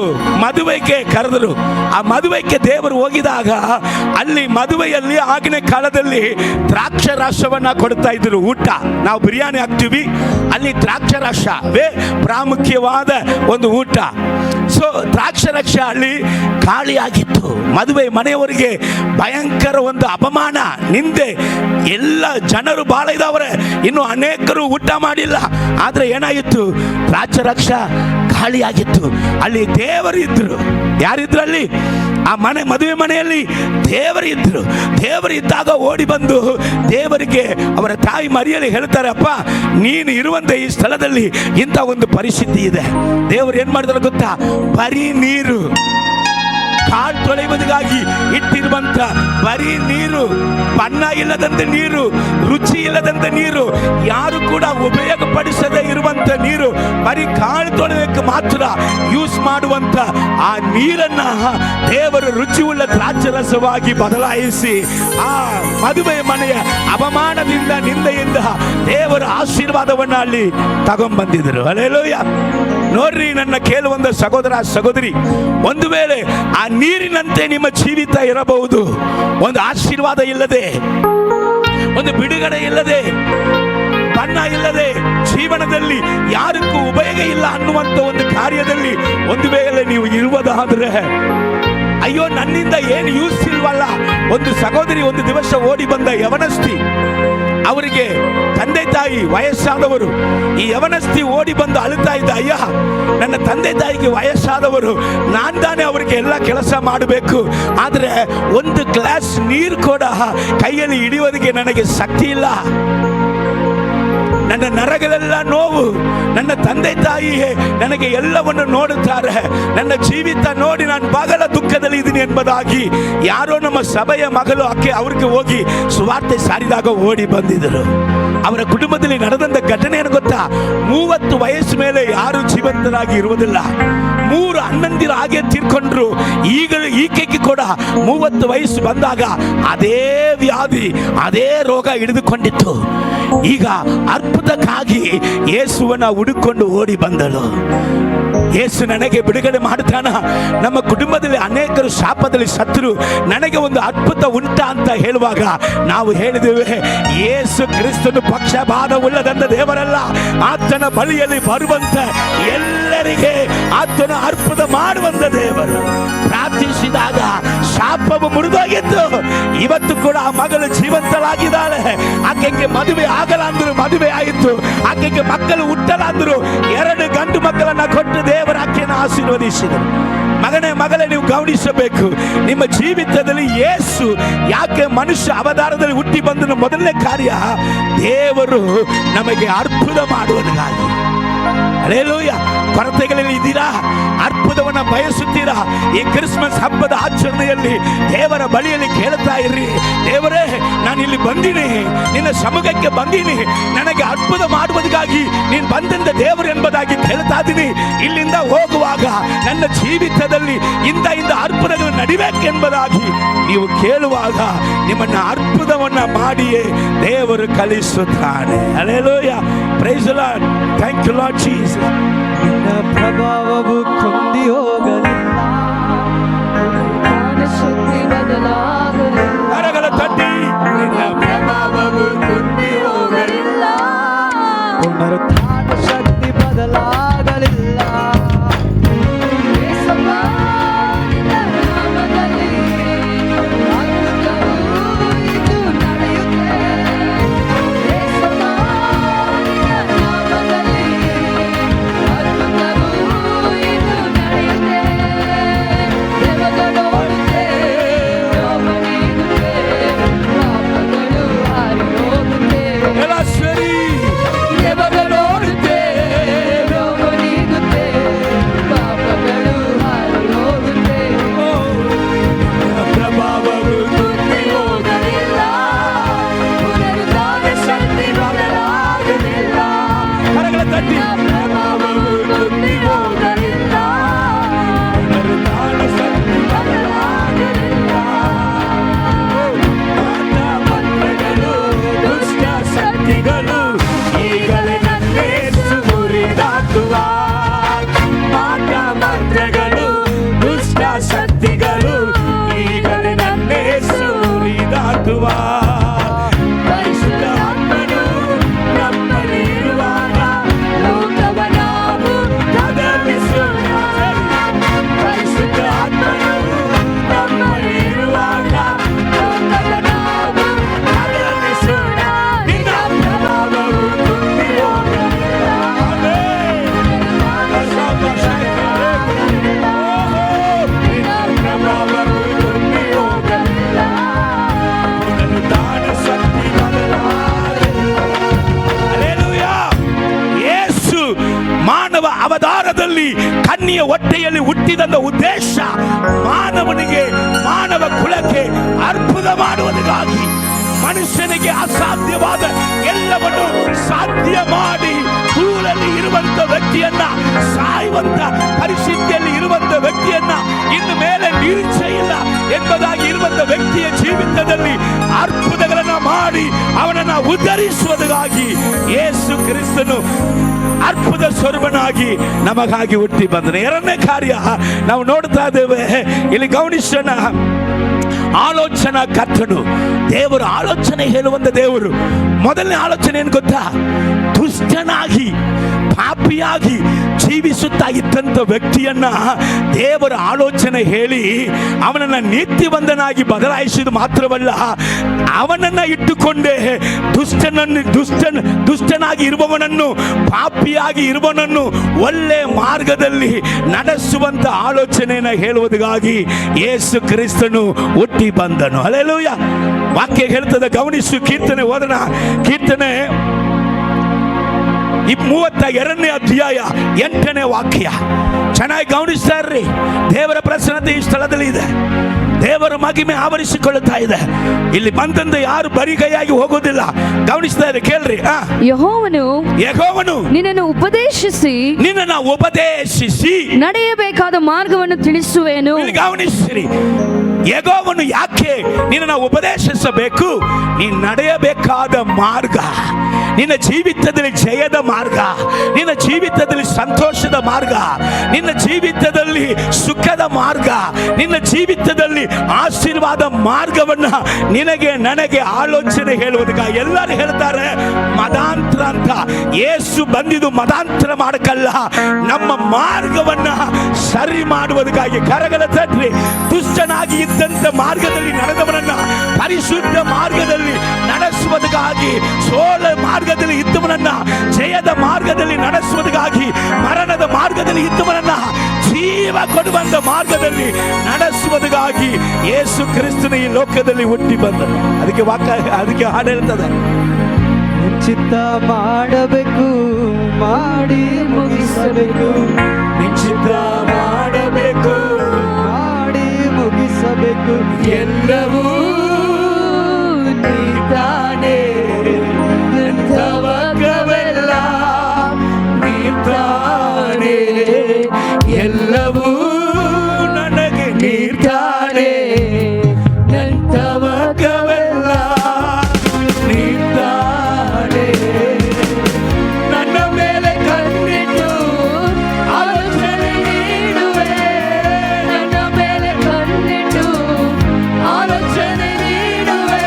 ಮದುವೆಗೆ ಕರೆದರು. ಆ ಮದುವೆಗೆ ದೇವರು ಹೋಗಿದಾಗ ಅಲ್ಲಿ ಮದುವೆಯಲ್ಲಿ ಆಗಿನ ಕಾಲದಲ್ಲಿ ದ್ರಾಕ್ಷಾರಸವನ್ನ ಕೊಡ್ತಾ ಇದ್ರು. ಊಟ ನಾವು ಬಿರಿಯಾನಿ ಹಾಕ್ತೀವಿ, ಅಲ್ಲಿ ದ್ರಾಕ್ಷಾರಸವೇ ಪ್ರಾಮುಖ್ಯವಾದ ಒಂದು ಊಟ. ಸೊ ದ್ರಾಕ್ಷಾರಸ ಅಲ್ಲಿ ಖಾಲಿಯಾಗಿತ್ತು. ಮದುವೆ ಮನೆಯವರಿಗೆ ಭಯಂಕರ ಒಂದು ಅಪಮಾನ, ನಿಂದೆ. ಎಲ್ಲ ಜನರು ಬಹಳ ಇದಾವ್ರೆ, ಇನ್ನು ಅನೇಕರು ಊಟ ಮಾಡಿಲ್ಲ. ಆದ್ರೆ ಏನಾಗಿತ್ತು, ದ್ರಾಕ್ಷಾರಸ ಖಾಲಿಯಾಗಿತ್ತು. ಅಲ್ಲಿ ದೇವರಿದ್ರು. ಯಾರಿದ್ರು ಅಲ್ಲಿ? ಆ ಮದುವೆ ಮನೆಯಲ್ಲಿ ದೇವರಿದ್ರು. ದೇವರಿದ್ದಾಗ ಓಡಿ ಬಂದು ದೇವರಿಗೆ ಅವರ ತಾಯಿ ಮರಿಯಲ್ಲಿ ಹೇಳ್ತಾರೆ, ಅಪ್ಪ ನೀನು ಇರುವಂತ ಈ ಸ್ಥಳದಲ್ಲಿ ಇಂಥ ಒಂದು ಪರಿಸ್ಥಿತಿ ಇದೆ. ದೇವರು ಏನ್ ಮಾಡಿದ್ರು ಗೊತ್ತಾ? ಬರೀ ನೀರು, ಕಾಲು ತೊಳೆಯುವುದಕ್ಕಾಗಿ ಇಟ್ಟಿರುವಂತ ಬರೀ ನೀರು, ಬಣ್ಣ ಇಲ್ಲದಂತ ನೀರು, ರುಚಿ ಇಲ್ಲದಂತ ನೀರು, ಯಾರು ಕೂಡ ಉಪಯೋಗಪಡಿಸದೇ ಇರುವಂತ ನೀರು, ಬರೀ ಕಾಲು ತೊಳೆಯಕ್ಕೆ ಮಾತ್ರ ಯೂಸ್ ಮಾಡುವಂತ ಆ ನೀರನ್ನ ದೇವರು ರುಚಿಯುಳ್ಳ ದ್ರಾಕ್ಷಾರಸವಾಗಿ ಬದಲಾಯಿಸಿ ಆ ಮದುವೆ ಮನೆಯ ಅವಮಾನದಿಂದ, ನಿಂದೆಯಿಂದ ದೇವರ ಆಶೀರ್ವಾದವನ್ನ ಅಲ್ಲಿ ತಗೊಂಡ್ಬಂದಿದ್ರು. ಹಲ್ಲೆಲೂಯಾ. ನೋಡ್ರಿ ನನ್ನ ಕೇಳುವಂತ ಸಹೋದರ ಸಹೋದರಿ, ಒಂದು ವೇಳೆ ಆ ನೀರಿನಂತೆ ನಿಮ್ಮ ಜೀವಿತ ಇರಬಹುದು, ಒಂದು ಆಶೀರ್ವಾದ ಇಲ್ಲದೆ, ಒಂದು ಬಿಡುಗಡೆ ಇಲ್ಲದೆ, ಬಣ್ಣ ಇಲ್ಲದೆ, ಜೀವನದಲ್ಲಿ ಯಾರಿಗೂ ಉಪಯೋಗ ಇಲ್ಲ ಅನ್ನುವಂತ ಒಂದು ಕಾರ್ಯದಲ್ಲಿ ಒಂದು ವೇಳೆ ನೀವು ಇರುವುದಾದ್ರೆ, ಅಯ್ಯೋ ನನ್ನಿಂದ ಏನು ಯೂಸ್ ಇಲ್ವಲ್ಲ. ಒಂದು ಸಹೋದರಿ ಒಂದು ದಿವಸ ಓಡಿ ಬಂದ ಯವನಸ್ಥಿ, ಅವರಿಗೆ ತಂದೆ ತಾಯಿ ವಯಸ್ಸಾದವರು. ಈ ಯವನಸ್ಥಿ ಓಡಿ ಬಂದು ಅಳುತ್ತಾ ಇದ್ದ, ಅಯ್ಯ ನನ್ನ ತಂದೆ ತಾಯಿಗೆ ವಯಸ್ಸಾದವರು, ನಾನ್ ತಾನೇ ಅವರಿಗೆ ಎಲ್ಲ ಕೆಲಸ ಮಾಡಬೇಕು, ಆದ್ರೆ ಒಂದು ಗ್ಲಾಸ್ ನೀರು ಕೂಡ ಕೈಯಲ್ಲಿ ಹಿಡಿಯೋದಕ್ಕೆ ನನಗೆ ಶಕ್ತಿ ಇಲ್ಲ. ನನ್ನ ನರಗಳೆಲ್ಲ ನೋವು, ನನ್ನ ತಂದೆ ತಾಯಿಯೇ ನನಗೆ ಎಲ್ಲವನ್ನು ನೋಡುತ್ತಾರೆ, ನನ್ನ ಜೀವಿತ ನೋಡಿ ನಾನು ಬಹಳ ದುಃಖದಲ್ಲಿ ಇದ್ದೀನಿ ಎಂಬುದಾಗಿ ಯಾರೋ ನಮ್ಮ ಸಭೆಯ ಮಗಳು ಅವ್ರಿಗೆ ಹೋಗಿ ಸುವಾರ್ತೆ ಸಾರಿದಾಗ ಓಡಿ ಬಂದಿದ್ದರು. ಅವರ ಕುಟುಂಬದಲ್ಲಿ ನಡೆದಂತ ಘಟನೆ ಏನು ಗೊತ್ತಾ? 30 ವಯಸ್ಸು ಮೇಲೆ ಯಾರು ಜೀವಂತರಾಗಿ ಇರುವುದಿಲ್ಲ. 3 ಅಣ್ಣಂದಿರ ಹಾಗೆ ತೀರ್ಕೊಂಡ್ರು. ಈಕೆಗೆ ಕೂಡ 30 ವಯಸ್ಸು ಬಂದಾಗ ಅದೇ ವ್ಯಾಧಿ, ಅದೇ ರೋಗ ಹಿಡಿದುಕೊಂಡಿತ್ತು. ಈಗ ಅದ್ಭುತಕ್ಕಾಗಿ ಯೇಸುವನ್ನ ಹುಡುಕೊಂಡು ಓಡಿ ಬಂದಳು. ಯೇಸು ನನಗೆ ಬಿಡುಗಡೆ ಮಾಡುತ್ತಾನ. ನಮ್ಮ ಕುಟುಂಬದಲ್ಲಿ ಅನೇಕರು ಶಾಪದಲ್ಲಿ ಸತ್ತರು, ನನಗೆ ಒಂದು ಅದ್ಭುತ ಉಂಟ ಅಂತ ಹೇಳುವಾಗ ನಾವು ಹೇಳಿದ್ದೇವೆ, ಯೇಸು ಕ್ರಿಸ್ತನು ಪಕ್ಷಪಾತವುಳ್ಳದಂತ ದೇವರಲ್ಲ. ಆತನ ಬಳಿಯಲ್ಲಿ ಬರುವಂತ ಎಲ್ಲರಿಗೆ ಆತನ ಅದ್ಭುತ ಮಾಡುವಂತ ದೇವರು. ಪ್ರಾರ್ಥಿಸಿದಾಗ ಶಾಪವು ಮುರಿದೋಗಿತ್ತು. ಇವತ್ತು ಕೂಡ ಆ ಮಗಳು ಜೀವಂತಳಾಗಿದ್ದಾಳೆ. ಆಕೆಗೆ ಮದುವೆ ಆಗಲ್ಲ ಅಂದ್ರು, ಮದುವೆ ಆಯಿತು. ಆಕೆಗೆ ಮಕ್ಕಳು ಹುಟ್ಟಲ್ಲ ಅಂದ್ರು, 2 ಗಂಡು ಮಕ್ಕಳನ್ನ ಕೊಟ್ಟು ದೇವರ ಆಕೆಯನ್ನು ಆಶೀರ್ವದಿಸಿದರು. ಮಗನೇ ಮಗಳೇ, ನೀವು ಗಮನಿಸಬೇಕು, ನಿಮ್ಮ ಜೀವಿತದಲ್ಲಿ ಯೇಸು ಯಾಕೆ ಮನುಷ್ಯ ಅವತಾರದಲ್ಲಿ ಹುಟ್ಟಿ ಬಂದ ಮೊದಲನೇ ಕಾರ್ಯ ದೇವರು ನಮಗೆ ಅದ್ಭುತ ಮಾಡುವುದಕ್ಕಾಗಿ. ಹಲ್ಲೆಲೂಯಾ. ಕೊರತೆಗಳಲ್ಲಿ ಇದ್ದೀರಾ? ಅದ್ಭುತವನ್ನ ಬಯಸುತ್ತೀರಾ? ಈ ಕ್ರಿಸ್ಮಸ್ ಹಬ್ಬದ ಆಚರಣೆಯಲ್ಲಿ ದೇವರ ಬಳಿಯಲ್ಲಿ ಕೇಳ್ತಾ ಇರ್ರಿ, ದೇವರೇ ನಾನು ಇಲ್ಲಿ ಬಂದೀನಿ, ನಿನ್ನ ಸಮ್ಮುಖಕ್ಕೆ ಬಂದೀನಿ, ನನಗೆ ಅದ್ಭುತ ಮಾಡುವುದಕ್ಕಾಗಿ ನೀನು ಬಂದಂತ ದೇವರು ಎಂಬುದಾಗಿ ಕೇಳ್ತಾ ಇದ್ದೀನಿ. ಇಲ್ಲಿಂದ ಹೋಗುವಾಗ ನನ್ನ ಜೀವಿತದಲ್ಲಿ ಇಂದ ಅದ್ಭುತಗಳು ನಡಿಬೇಕೆಂಬುದಾಗಿ ನೀವು ಕೇಳುವಾಗ ನಿಮ್ಮನ್ನ ಅದ್ಭುತವನ್ನ ಮಾಡಿಯೇ ದೇವರು ಕಲಿಸುತ್ತಾನೆ. Hallelujah. Praise the Lord. Thank you Lord Jesus. ನಿನ್ನ ಪ್ರಭಾವವು ಕೊಂದಿ ಹೋಗಲಿಲ್ಲ, ಶಕ್ತಿ ಬದಲಾಗಲಿಲ್ಲ. ಕರಗಳ ತಟ್ಟಿ, ನಿನ್ನ ಪ್ರಭಾವವು ಕೊಂದಿ ಹೋಗಲಿಲ್ಲ, ಪುನರುತ್ಥಾನ ಶಕ್ತಿ ಬದಲಾಗಲಿಲ್ಲ. ಹುಟ್ಟಿದಂತ ಉದ್ದೇಶ ಮಾನವನಿಗೆ, ಮಾನವ ಕುಲಕ್ಕೆ ಅರ್ಪುತ ಮಾಡುವುದಕ್ಕಾಗಿ. ಮನುಷ್ಯನಿಗೆ ಅಸಾಧ್ಯವಾದ ಎಲ್ಲವನ್ನು ಸಾಧ್ಯ ಮಾಡಿ ದೂರಲ್ಲಿ ಇರುವಂತ ವ್ಯಕ್ತಿಯನ್ನ, ಸಾಯುವಂತ ಪರಿಸ್ಥಿತಿಯಲ್ಲಿ ಇರುವಂತ ವ್ಯಕ್ತಿಯನ್ನ, ಇನ್ನು ಮೇಲೆ ನಿರೀಕ್ಷೆ ಇಲ್ಲ ಎಂಬುದಾಗಿ ಇರುವಂತ ವ್ಯಕ್ತಿಯ ಜೀವಿತದಲ್ಲಿ ಅದ್ಭುತಗಳನ್ನ ಮಾಡಿ ಅವನನ್ನ ಉದ್ಧರಿಸುವುದಕ್ಕಾಗಿ ಯೇಸು ಕ್ರಿಸ್ತನು ಅದ್ಭುತ ಸ್ವರೂಪನಾಗಿ ನಮಗಾಗಿ ಹುಟ್ಟಿ ಬಂದನು. ಎರಡನೇ ಕಾರ್ಯ ನಾವು ನೋಡ್ತಾ ಇದ್ದೇವೆ ಇಲ್ಲಿ, ಗಮನಿಸೋಣ. ಆಲೋಚನಾ ಕರ್ತನು ದೇವರು ಆಲೋಚನೆ ಹೇಳುವಂತ ದೇವರು. ಮೊದಲನೇ ಆಲೋಚನೆ ಏನು ಗೊತ್ತಾ? ದುಷ್ಟನಾಗಿ ಪಾಪಿಯಾಗಿ ಜೀವಿಸುತ್ತಾ ಇದ್ದಂಥ ವ್ಯಕ್ತಿಯನ್ನ ದೇವರ ಆಲೋಚನೆ ಹೇಳಿ ಅವನನ್ನ ನೀತಿವಂತನಾಗಿ ಬದಲಾಯಿಸಿದ ಮಾತ್ರವಲ್ಲ, ಅವನನ್ನ ಇಟ್ಟುಕೊಂಡೇ ದುಷ್ಟನಾಗಿ ಇರುವವನನ್ನು, ಪಾಪಿಯಾಗಿ ಇರುವವನನ್ನು ಒಳ್ಳೆ ಮಾರ್ಗದಲ್ಲಿ ನಡೆಸುವಂತ ಆಲೋಚನೆಯನ್ನ ಹೇಳುವುದಕ್ಕಾಗಿ ಯೇಸು ಕ್ರಿಸ್ತನು ಹುಟ್ಟಿ ಬಂದನು. ಹಲ್ಲೆಲೂಯ. ವಾಕ್ಯ ಹೇಳ್ತದೆ, ಗಮನಿಸು. ಕೀರ್ತನೆ ಓದೋಣ. ಕೀರ್ತನೆ 32ನೇ ಅಧ್ಯಾಯ 8ನೇ ವಾಕ್ಯ. ಚೆನ್ನಾಗಿ ಗಮನಿಸ್ತಾ ಇರ್ರಿ. ದೇವರ ಪ್ರಸನ್ನತೆ ಈ ಸ್ಥಳದಲ್ಲಿ ಇದೆ. ದೇವರ ಮಹಿಮೆ ಆವರಿಸಿಕೊಳ್ಳುತ್ತಾ ಇದೆ. ಇಲ್ಲಿ ಬಂದಂದು ಯಾರು ಬರಿಗೈಯಾಗಿ ಹೋಗೋದಿಲ್ಲ. ಗಮನಿಸ್ತಾ ಇದೆ, ಕೇಳ್ರಿ. ಯೆಹೋವನು ನಿನ್ನನ್ನು ಉಪದೇಶಿಸಿ ನಡೆಯಬೇಕಾದ ಮಾರ್ಗವನ್ನು ತಿಳಿಸುವೆನು. ಗಮನಿಸಿರಿ, ಯೆಹೋವನು ಯಾಕೆ ನಿನ್ನನ್ನು ಉಪದೇಶಿಸಬೇಕು? ನೀನು ನಡೆಯಬೇಕಾದ ಮಾರ್ಗ, ನಿನ್ನ ಜೀವಿತದಲ್ಲಿ ಜಯದ ಮಾರ್ಗ, ನಿನ್ನ ಜೀವಿತದಲ್ಲಿ ಸಂತೋಷದ ಮಾರ್ಗ, ನಿನ್ನ ಜೀವಿತದಲ್ಲಿ ಸುಖದ ಮಾರ್ಗ, ನಿನ್ನ ಜೀವಿತದಲ್ಲಿ ಆಶೀರ್ವಾದ ಮಾರ್ಗವನ್ನ ನಿನಗೆ ನನಗೆ ಆಲೋಚನೆ ಹೇಳುವುದಕ್ಕಾಗಿ. ಎಲ್ಲರೂ ಹೇಳ್ತಾರೆ ಮತಾಂತರ ಅಂತ. ಯೇಸು ಬಂದಿದ್ದು ಮತಾಂತರ ಮಾಡಕ್ಕಲ್ಲ, ನಮ್ಮ ಮಾರ್ಗವನ್ನ ಸರಿ ಮಾಡುವುದಕ್ಕಾಗಿ. ಕರಗಳ ತಟ್ರಿ. ದುಷ್ಟನಾಗಿ ಇದ್ದಂತ ಮಾರ್ಗದಲ್ಲಿ ನಡೆದವನನ್ನ ಪರಿಶುದ್ಧ ಮಾರ್ಗದಲ್ಲಿ ನಡೆಸುವುದಕ್ಕಾಗಿ, ಸೋಲ ಮಾರ್ಗದಲ್ಲಿ ಇದ್ದವನನ್ನ ಜಯದ ಮಾರ್ಗದಲ್ಲಿ ನಡೆಸುವುದಕ್ಕಾಗಿ, ಮರಣದ ಮಾರ್ಗದಲ್ಲಿ ಇದ್ದವನನ್ನ ಜೀವ ಕೊಡುವಂತ ಮಾರ್ಗದಲ್ಲಿ ನಡೆಸುವುದಕ್ಕಾಗಿ ಯೇಸು ಕ್ರಿಸ್ತನು ಈ ಲೋಕದಲ್ಲಿ ಹುಟ್ಟಿ ಬಂದನು. ಅದಕ್ಕೆ ಹಾಡು ಹೇಳ್ತದೆ, ಚಿತ್ತ ಮಾಡಬೇಕು, ಮಾಡಿ ಮುಗಿಸಬೇಕು. ನಿಶ್ಚಿತ ಮಾಡಬೇಕು, ಮಾಡಿ ಮುಗಿಸಬೇಕು. ಎಲ್ಲವೂ ನೀತಾನೆ, ಎಂಥವಕ್ಕವೆಲ್ಲ ನೀತಾನೆ, ಎಲ್ಲವೂ ನನಗೆ ನೀತಾನೆ, ಎಂಥವಕ್ಕವೆಲ್ಲ ನೀತಾನೆ. ನನ್ನ ಮೇಲೆ ಕಣ್ಣಿಟ್ಟು ಆಲೋಚನೆ ನೀಡುವೆ, ನನ್ನ ಮೇಲೆ ಕಣ್ಣಿಟ್ಟು ಆಲೋಚನೆ ನೀಡುವೆ.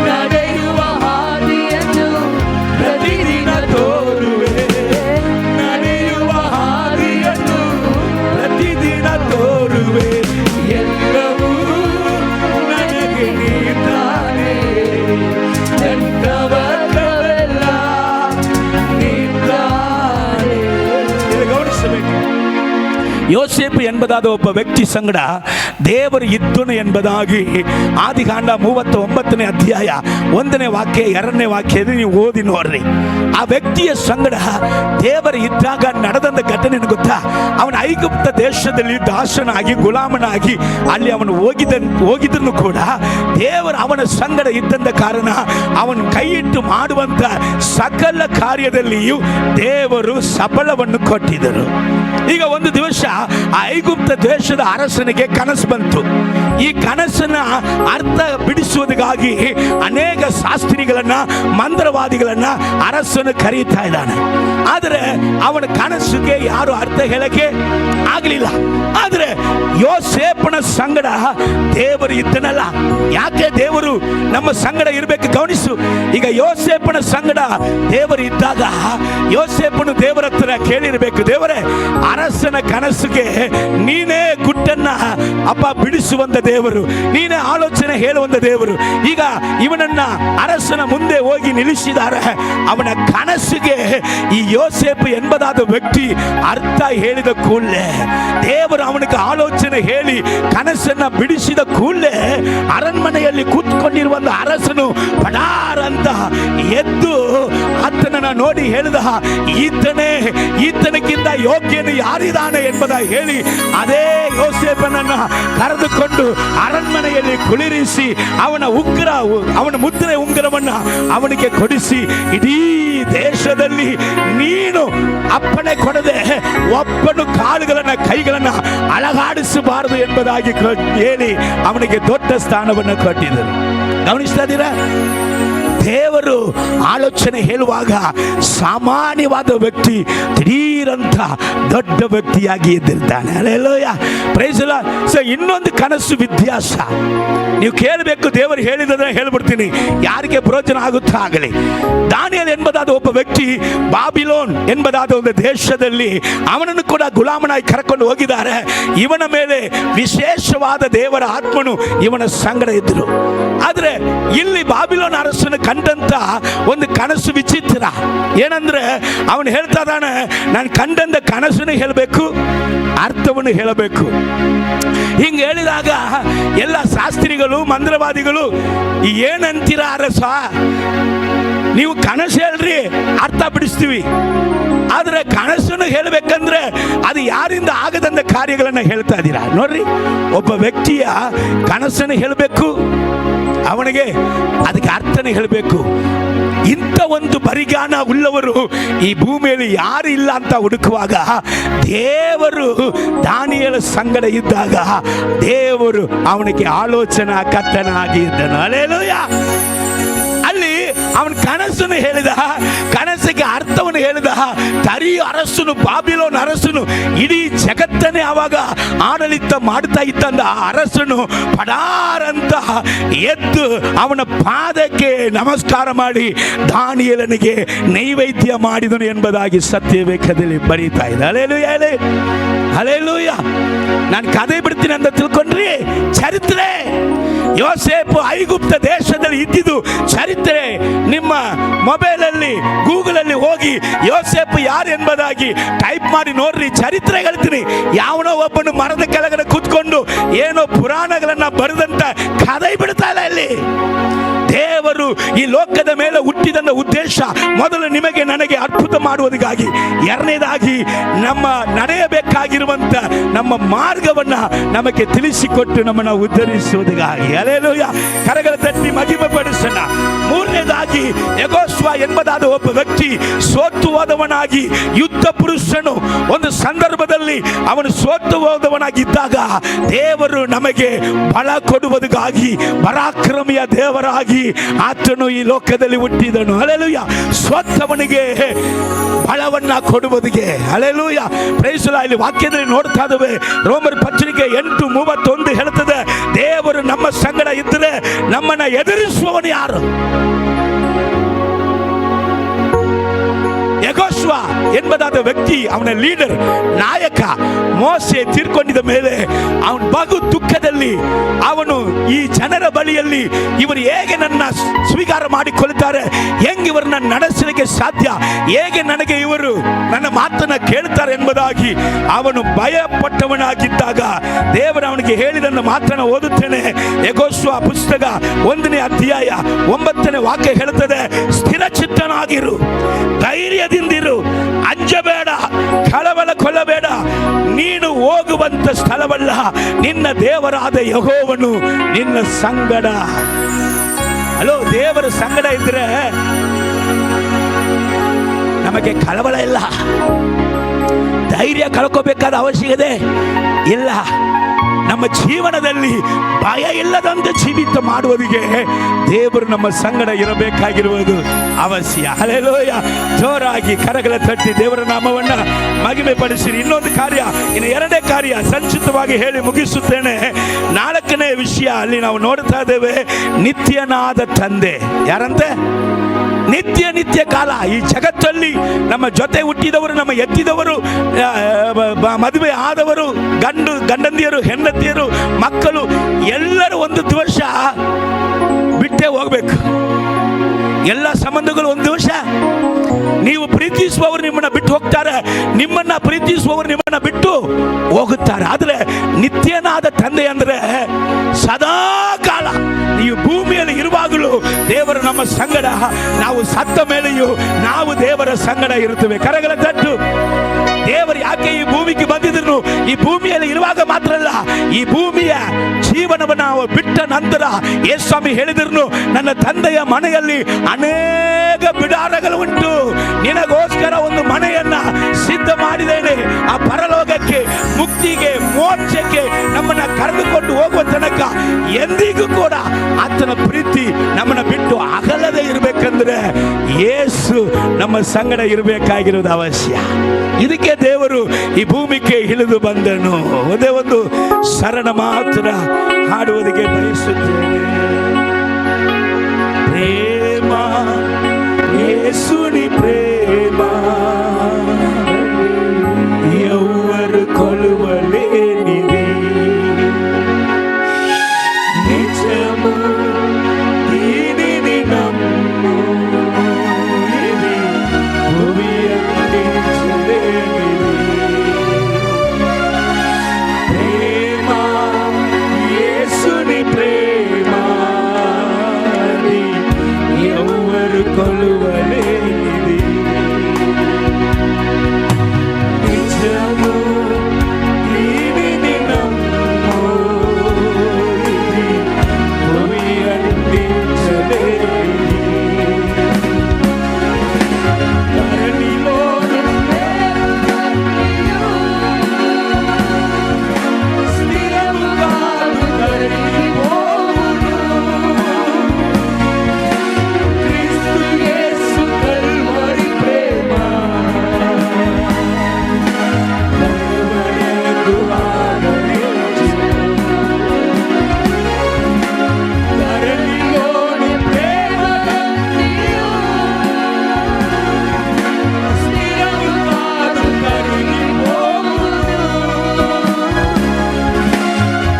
ನಡೆಯುವ ಹಾದಿಯನ್ನು ಪ್ರತಿದಿನ ತೋರುವೆ, ನಡೆಯುವ ಹಾದಿಯನ್ನು ಪ್ರತಿದಿನ ತೋರುವೆ. ಎಲ್ಲವೂ ನನಗೆ ನೀತಾನೆ, ಎಂಥವಕ್ಕವೆಲ್ಲ ನೀತಾನೆ. ಗಮನಿಸಬೇಕು, ಯೋಸೇಫ್ ಎಂಬುದಾದ ಒಬ್ಬ ವ್ಯಕ್ತಿ ಸಂಗಡ ದೇವರು ಇದ್ದನು ಎಂಬುದಾಗಿ ಆದಿಕಾಂಡ 39ನೇ ಅಧ್ಯಾಯ 1ನೇ ವಾಕ್ಯ 2ನೇ ವಾಕ್ಯದಲ್ಲಿ ನೀವು ಓದಿ ನೋಡ್ರಿ. ಆ ವ್ಯಕ್ತಿಯ ಸಂಗಡ ದೇವರು ಇದ್ದಾಗ ನಡೆದಂತ ಘಟನೆ ಗೊತ್ತಾ? ಅವನ ಐಗುಪ್ತ ದೇಶದಲ್ಲಿ ದಾಸನಾಗಿ ಗುಲಾಮನಾಗಿ ಅಲ್ಲಿ ಅವನು ಹೋಗಿದ್ದನ್ನು ಕೂಡ ದೇವರು ಅವನ ಸಂಗಡ ಇದ್ದಂತ ಕಾರಣ ಅವನ ಕೈ ಇಟ್ಟು ಮಾಡುವಂತ ಸಕಲ ಕಾರ್ಯದಲ್ಲಿಯೂ ದೇವರು ಸಫಲವನ್ನು ಕೊಟ್ಟಿದ್ದರು. ಈಗ ಒಂದು ದಿವಸ ಆ ಐಗುಪ್ತ ದೇಶದ ಅರಸನಿಗೆ ಕನಸು ಬಂತು. ಈ ಕನಸನ್ನ ಅರ್ಥ ಬಿಡಿಸುವುದಕ್ಕಾಗಿ ಅನೇಕ ಶಾಸ್ತ್ರಿಗಳನ್ನ, ಮಂತ್ರವಾದಿಗಳನ್ನ ಅರಸನು ಕರೀತಾ ಇದ್ದಾನೆ. ಆದರೆ ಅವನ ಕನಸಿಗೆ ಯಾರು ಅರ್ಥ ಹೇಳಕ್ಕೆ ಆಗಲಿಲ್ಲ. ಆದರೆ ಯೋಸೇಫನ ಸಂಗಡ ದೇವರು ಇದ್ದನಲ್ಲ. ಯಾಕೆ ದೇವರು ನಮ್ಮ ಸಂಗಡ ಇರಬೇಕು? ಗಮನಿಸು. ಈಗ ಯೋಸೇಫನ ಸಂಗಡ ದೇವರು ಇದ್ದಾಗ ಯೋಸೇಫನು ದೇವರ ಹತ್ರ ಕೇಳಿರಬೇಕು, ದೇವರೇ, ಅರಸನ ಕನಸಿಗೆ ನೀನೇ ಗುಟ್ಟನ್ನ ಅಪ್ಪ ಬಿಡಿಸುವಂತ ದೇವರು, ನೀನೇ ಆಲೋಚನೆ ಹೇಳುವಂತ ದೇವರು. ಈಗ ಇವನನ್ನ ಅರಸನ ಮುಂದೆ ಹೋಗಿ ನಿಲ್ಲಿಸಿದ್ದಾರೆ. ಅವನ ಕನಸಿಗೆ ಈ ಯೋಸೇಫ್ ಎಂಬುದಾದ ವ್ಯಕ್ತಿ ಅರ್ಥ ಹೇಳಿದ ಕೂಡಲೇ, ದೇವರು ಅವನಿಗೆ ಆಲೋಚನೆ ಹೇಳಿ ಕನಸನ್ನ ಬಿಡಿಸಿದ ಕೂಡಲೇ ಅರಣ್ಮನೆಯಲ್ಲಿ ಕೂತ್ಕೊಂಡಿರುವ ಅರಸನು ಪಡಾರ್ ಅಂತ ಎದ್ದು ಆತನನ್ನ ನೋಡಿ ಹೇಳಿದ, ಈತನಕ್ಕಿಂತ ಯೋಗ್ಯನು ಯಾರಿದ್ದಾನೆ ಎಂಬುದಾಗಿ ಹೇಳಿ ಅದೇ ಯೋಸೇಫನನ್ನ ಕರೆದುಕೊಂಡು ಅರಣ್ಮನೆಯಲ್ಲಿ ಕುಳಿರಿಸಿ ಅವನ ಮುದ್ರೆ ಉಂಗುರವನ್ನ ಅವನಿಗೆ ಕೊಡಿಸಿ, ಇಡೀ ದೇಶದಲ್ಲಿ ನೀನು ಅಪ್ಪಣೆ ಕೊಡದೆ ಒಬ್ಬನು ಕಾಲುಗಳನ್ನ ಕೈಗಳನ್ನ ಅಲಗಾಡಿಸಬಾರದು ಎಂಬುದಾಗಿ ಹೇಳಿ ಅವನಿಗೆ ದೊಡ್ಡ ಸ್ಥಾನವನ್ನು ಕೊಟ್ಟಿದ್ದರು. ಗಮನಿಸ್ತಾ ಇದ್ದೀರಾ? ದೇವರು ಆಲೋಚನೆ ಹೇಳುವಾಗ ಸಾಮಾನ್ಯವಾದ ವ್ಯಕ್ತಿ ದಿಢೀರಂತ ದೊಡ್ಡ ವ್ಯಕ್ತಿಯಾಗಿ ಎದ್ದಿರ್ತಾನೆ. Hallelujah, praise the Lord. So ಇನ್ನೊಂದು ಕನಸು ವಿದ್ಯಾಸ ನೀವು ಕೇಳಬೇಕು. ದೇವರು ಹೇಳಿದ್ರೆ ಹೇಳ್ಬಿಡ್ತೀನಿ, ಯಾರಿಗೆ ಪ್ರಯೋಜನ ಆಗುತ್ತಾ ಆಗಲಿ. ದಾನಿಯೇಲ್ ಎಂಬುದಾದ ಒಬ್ಬ ವ್ಯಕ್ತಿ ಬಾಬಿಲೋನ್ ಎಂಬುದಾದ ಒಂದು ದೇಶದಲ್ಲಿ ಅವನನ್ನು ಕೂಡ ಗುಲಾಮನಾಗಿ ಕರ್ಕೊಂಡು ಹೋಗಿದ್ದಾರೆ. ಇವನ ಮೇಲೆ ವಿಶೇಷವಾದ ದೇವರ ಆತ್ಮನು ಇವನ ಸಂಗಡ ಇದ್ದರು. ಆದರೆ ಇಲ್ಲಿ ಬಾಬಿಲೋನ್ ಅರಸನ ಕಂಡಂತ ಒಂದು ಕನಸು ವಿಚಿತ್ರ. ಏನಂದ್ರೆ ಅವನು ಹೇಳ್ತಾ ಇದ್ದಾನೆ, ನಾನು ಕಂಡಂತ ಕನಸನ್ನು ಹೇಳಬೇಕು, ಅರ್ಥವನ್ನು ಹೇಳಬೇಕು. ಹಿಂಗೆ ಹೇಳಿದಾಗ ಎಲ್ಲ ಶಾಸ್ತ್ರಿಗಳು ಮಂತ್ರವಾದಿಗಳು ಏನಂತೀರ ಅರಸ, ನೀವು ಕನಸು ಹೇಳ್ರಿ ಅರ್ಥ ಬಿಡಿಸ್ತೀವಿ, ಆದ್ರೆ ಕನಸನ್ನು ಹೇಳಬೇಕಂದ್ರೆ ಅದು ಯಾರಿಂದ ಆಗದಂತ ಕಾರ್ಯಗಳನ್ನ ಹೇಳ್ತಾ ಇದ್ದೀರಾ. ನೋಡ್ರಿ, ಒಬ್ಬ ವ್ಯಕ್ತಿಯ ಕನಸನ್ನು ಹೇಳಬೇಕು, ಅವನಿಗೆ ಅದಕ್ಕೆ ಅರ್ಥನೇ ಹೇಳಬೇಕು. ಇಂಥ ಒಂದು ಪರಿಜ್ಞಾನ ಉಳ್ಳವರು ಈ ಭೂಮಿಯಲ್ಲಿ ಯಾರು ಇಲ್ಲ ಅಂತ ಹುಡುಕುವಾಗ ದೇವರು ದಾನಿಯೇಲ ಸಂಗಡ ಇದ್ದಾಗ ದೇವರು ಅವನಿಗೆ ಆಲೋಚನಾ ಕರ್ತನಾಗಿ ಇದ್ದನು. ಹಲ್ಲೆಲೂಯಾ. ಅಲ್ಲಿ ಅವನ ಕನಸನ್ನು ಹೇಳಿದ, ಕನಸಿಗೆ ಅರ್ಥವನ್ನು ಹೇಳಿದ. ತರಿಯು ಅರಸನು, ಬಾಬಿಲೋನ್ ಅರಸನು ಇಡೀ ಜಗತ್ತನ್ನೇ ಆವಾಗ ಆಡಳಿತ ಮಾಡ್ತಾ ಇದ್ದಂತ ಅರಸನು ಪಡಾರಂತ ಎದ್ದು ಅವನ ಪಾದಕ್ಕೆ ನಮಸ್ಕಾರ ಮಾಡಿ ದಾನಿಯೇಲನಿಗೆ ನೈವೇದ್ಯ ಮಾಡಿದನು ಎಂಬುದಾಗಿ ಸತ್ಯವೇದದಲ್ಲಿ ಬರೀತಾ ಇದೆ. Hallelujah, hallelujah. ನಾನು ಕಥೆ ಬಿಡ್ತೀನಿ ಅಂತ ತಿಳ್ಕೊಂಡ್ರಿ, ಚರಿತ್ರೆ. ಯೋಸೇಫ್ ಐಗುಪ್ತ ದೇಶದಲ್ಲಿ ಇದ್ದಿದ್ದು ಚರಿತ್ರೆ. ನಿಮ್ಮ ಮೊಬೈಲ್ ಅಲ್ಲಿ ಗೂಗಲ್ ಅಲ್ಲಿ ಹೋಗಿ ಯೋಸೇಫ್ ಯಾರು ಎಂಬುದಾಗಿ ಟೈಪ್ ಮಾಡಿ ನೋಡ್ರಿ, ಚರಿತ್ರೆ ಹೇಳ್ತೀನಿ. ಯಾವನೋ ಒಬ್ಬನು ಮರದ ಕೆಳಗಡೆ ಕೂತ್ಕೊಂಡು ಏನೋ ಪುರಾಣಗಳನ್ನ ಬರೆದಂತ ಕಥೆ ಬಿಡ್ತಾ ಇಲ್ಲ. ಇಲ್ಲಿ ದೇವರು ಈ ಲೋಕದ ಮೇಲೆ ಹುಟ್ಟಿದ ಉದ್ದೇಶ ಮೊದಲು ನಿಮಗೆ ನನಗೆ ಅದ್ಭುತ ಮಾಡುವುದಕ್ಕಾಗಿ, ಎರಡನೇದಾಗಿ ನಮ್ಮ ನಡೆಯಬೇಕಾಗಿರುವಂತ ನಮ್ಮ ಮಾರ್ಗವನ್ನ ನಮಗೆ ತಿಳಿಸಿಕೊಟ್ಟು ನಮ್ಮನ್ನು ಉದ್ಧರಿಸುವುದಕ್ಕಾಗಿ. ಹಲ್ಲೆಲೂಯಾ, ಕರಗಳ ತಟ್ಟಿ ಮಹಿಮೆ ಪಡಿಸೋಣ. ಮೂರನೇದಾಗಿ ಯೆಹೋಶುವ ಎಂಬುದಾದ ಒಬ್ಬ ವ್ಯಕ್ತಿ ಸೋತು ಹೋದವನಾಗಿ, ಯುದ್ಧ ಪುರುಷನು, ಒಂದು ಸಂದರ್ಭದಲ್ಲಿ ಅವನು ಸೋತು ಹೋದವನಾಗಿದ್ದಾಗ ದೇವರು ನಮಗೆ ಬಲ ಕೊಡುವುದಕ್ಕಾಗಿ ಪರಾಕ್ರಮಿಯ ದೇವರಾಗಿ ಆತನು ಈ ಲೋಕದಲ್ಲಿ ಹುಟ್ಟಿದನು. ಹಲ್ಲೆಲೂಯಾ. ಸೋತವನಿಗೆ ಬಲವನ್ನ ಕೊಡುವುದಕ್ಕೆ. Hallelujah, praise the Lord. ಇಲ್ಲಿ ವಾಕ್ಯದಲ್ಲಿ ನೋಡ್ತಾ ಇದ್ದೇವೆ, ರೋಮರ್ ಪತ್ರಿಕೆ 8:31 ಹೇಳ್ತದೆ, ದೇವರು ನಮ್ಮ ಸಂಗಡ ಇದ್ದರೆ ನಮ್ಮನ್ನ ಎದುರಿಸುವವನು ಯಾರು? ಯೆಹೋಶುವ ಎಂಬುದಾದ ವ್ಯಕ್ತಿ, ಅವನ ಲೀಡರ್, ನಾಯಕ. ಮೋಸೆ ತೀರ್ಕೊಂಡಿದ್ದ ಮೇಲೆ ಅವನು ಬಹು ದುಃಖದಲ್ಲಿ ಅವನು ಈ ಜನರ ಬಳಿಯಲ್ಲಿ ಇವರು ಹೇಗೆ ನನ್ನ ಸ್ವೀಕಾರ ಮಾಡಿಕೊಳ್ತಾರೆ, ಹೆಂಗೆ ಇವರನ್ನ ನಡೆಸಲಿಕ್ಕೆ ಸಾಧ್ಯ, ಹೇಗೆ ನನಗೆ ಇವರು ನನ್ನ ಮಾತನ್ನ ಕೇಳ್ತಾರೆ ಎಂಬುದಾಗಿ ಅವನು ಭಯಪಟ್ಟವನಾಗಿದ್ದಾಗ ದೇವರು ಅವನಿಗೆ ಹೇಳಿದನ್ನು ಮಾತನ್ನ ಓದುತ್ತೇನೆ. ಯೆಹೋಶುವ ಪುಸ್ತಕ 1ನೇ ಅಧ್ಯಾಯ 9ನೇ ವಾಕ್ಯ ಹೇಳುತ್ತದೆ, ಸ್ಥಿರ ಚಿತ್ತನಾಗಿರು, ಧೈರ್ಯದಿಂದಿರು, ಅಂಜಬೇಡ, ಕಳವಳ ಕೊಲ್ಲಬೇಡ. ನೀನು ಹೋಗುವಂತ ಸ್ಥಳವಲ್ಲ, ನಿನ್ನ ದೇವರಾದ ಯೆಹೋವನು ನಿನ್ನ ಸಂಗಡ. ಹಲೋ, ದೇವರ ಸಂಗಡ ಇದ್ರೆ ನಮಗೆ ಕಳವಳ ಇಲ್ಲ, ಧೈರ್ಯ ಕಳ್ಕೋಬೇಕಾದ ಅವಶ್ಯಕತೆ ಇಲ್ಲ. ನಮ್ಮ ಜೀವನದಲ್ಲಿ ಭಯ ಇಲ್ಲದಂತೆ ಜೀವಿತ ಮಾಡುವುದಕ್ಕೆ ದೇವರು ನಮ್ಮ ಸಂಗಡ ಇರಬೇಕಾಗಿರುವುದು ಅವಶ್ಯ. ಹಲ್ಲೆಲೂಯಾ. ಜೋರಾಗಿ ಕರಗಳ ತಟ್ಟಿ ದೇವರ ನಾಮವನ್ನ ಮಹಿಮೆ ಪಡಿಸಿರಿ. ಇನ್ನೊಂದು ಕಾರ್ಯ, ಇನ್ನು ಎರಡನೇ ಕಾರ್ಯ ಸಂಕ್ಷಿಪ್ತವಾಗಿ ಹೇಳಿ ಮುಗಿಸುತ್ತೇನೆ. 4ನೇ ವಿಷಯ ಅಲ್ಲಿ ನಾವು ನೋಡ್ತಾ ಇದ್ದೇವೆ, ನಿತ್ಯನಾದ ತಂದೆ. ಯಾರಂತೆ? ನಿತ್ಯ ಕಾಲ ಈ ಜಗತ್ತಲ್ಲಿ ನಮ್ಮ ಜೊತೆ ಹುಟ್ಟಿದವರು, ನಮ್ಮ ಎತ್ತಿದವರು, ಮದುವೆ ಆದವರು, ಗಂಡಂದಿಯರು, ಹೆಂಡತಿಯರು, ಮಕ್ಕಳು ಎಲ್ಲರೂ ಒಂದು ದಿವಸ ಬಿಟ್ಟೇ ಹೋಗ್ಬೇಕು. ಎಲ್ಲ ಸಂಬಂಧಗಳು ಒಂದು ದಿವಸ, ನೀವು ಪ್ರೀತಿಸುವವರು ನಿಮ್ಮನ್ನ ಬಿಟ್ಟು ಹೋಗ್ತಾರೆ, ನಿಮ್ಮನ್ನ ಪ್ರೀತಿಸುವವರು ನಿಮ್ಮನ್ನ ಬಿಟ್ಟು ಹೋಗುತ್ತಾರೆ. ಆದ್ರೆ ನಿತ್ಯನಾದ ತಂದೆ ಅಂದ್ರೆ ಸದಾ ಕಾಲ ನೀವು ಭೂಮಿಯಲ್ಲಿ ಇರುವಾಗಲೂ ದೇವರು ನಮ್ಮ ಸಂಗಡ, ನಾವು ಸತ್ತ ಮೇಲೆಯೂ ನಾವು ದೇವರ ಸಂಗಡ ಇರುತ್ತೇವೆ. ಕರಗಳ ತಟ್ಟು. ದೇವರು ಯಾಕೆ ಈ ಭೂಮಿಗೆ ಬಂದಿದ್ರು? ಈ ಭೂಮಿಯಲ್ಲಿ ಇರುವಾಗ ಮಾತ್ರ ಅಲ್ಲ, ಈ ಭೂಮಿಯ ಜೀವನವನ್ನು ನಾವು ಬಿಟ್ಟ ನಂತರ ಯೇಸುಸ್ವಾಮಿ ಹೇಳಿದ್ರು, ನನ್ನ ತಂದೆಯ ಮನೆಯಲ್ಲಿ ಅನೇಕ ಬಿಡಾರಗಳು ಉಂಟು, ನಿನಗೋಸ್ಕರ ಒಂದು ಮನೆಯನ್ನ ಸಿದ್ಧ ಮಾಡಿದ್ದೇನೆ. ಆ ಪರಲೋಕಕ್ಕೆ, ಮುಕ್ತಿಗೆ, ಮೋಕ್ಷಕ್ಕೆ ನಮ್ಮನ್ನ ಕರೆದುಕೊಂಡು ಹೋಗುವ ತನಕ ಎಂದಿಗೂ ಕೂಡ ಆತನ ಪ್ರೀತಿ ನಮ್ಮನ್ನ ಬಿಟ್ಟು ಅಗಲದೆ ಇರಬೇಕಂದ್ರೆ ಯೇಸು ನಮ್ಮ ಸಂಗಡ ಇರಬೇಕಾಗಿರೋದು ಅವಶ್ಯ. ಇದಕ್ಕೆ ದೇವರು ಈ ಭೂಮಿಗೆ ಇಳಿದು ಬಂದನು. ಒಂದೇ ಒಂದು ಶರಣ ಮಾತ್ರ ಹಾಡುವುದಕ್ಕೆ ಬಯಸುತ್ತೇನೆ. ಪ್ರೇಮ ಯೇಸುನಿ ಪ್ರೇಮ ಯೌವರು ಕೊಲುವಲೇನಿದೆ, ನಿಜಮು ದೀನಿನಿ ನಮ್ಮು ಇದೆ, ಭುವಿಯಂದಿಸಲೇನಿದೆ. ಪ್ರೇಮ ಯೇಸುನಿ ಪ್ರೇಮ ಯೌವರು ಕೊಲುವಲೇನಿದೆ, ನಿಜಮು ದೀನಿನಿ ನಮ್ಮು ಇದೆ, ಭುವಿಯಂದಿಸಲೇನಿದೆ. ಧರಣಿಲೋನು ಸ್ಥಿರವುಗಾದು ಧರಣಿ ಹೋಗುವುದು, ಕ್ರಿಸ್ತು ಯೇಸು ಕಲ್ವರಿ ಪ್ರೇಮ ಕರುವರೆಗೂ ಆಗಲಿರುವುದು. ಧರಣಿಲೋನು ಪ್ರೇಮದಂತೆಯೂ ಸ್ಥಿರವುಗಾದು ಧರಣಿ ಹೋಗುವುದು,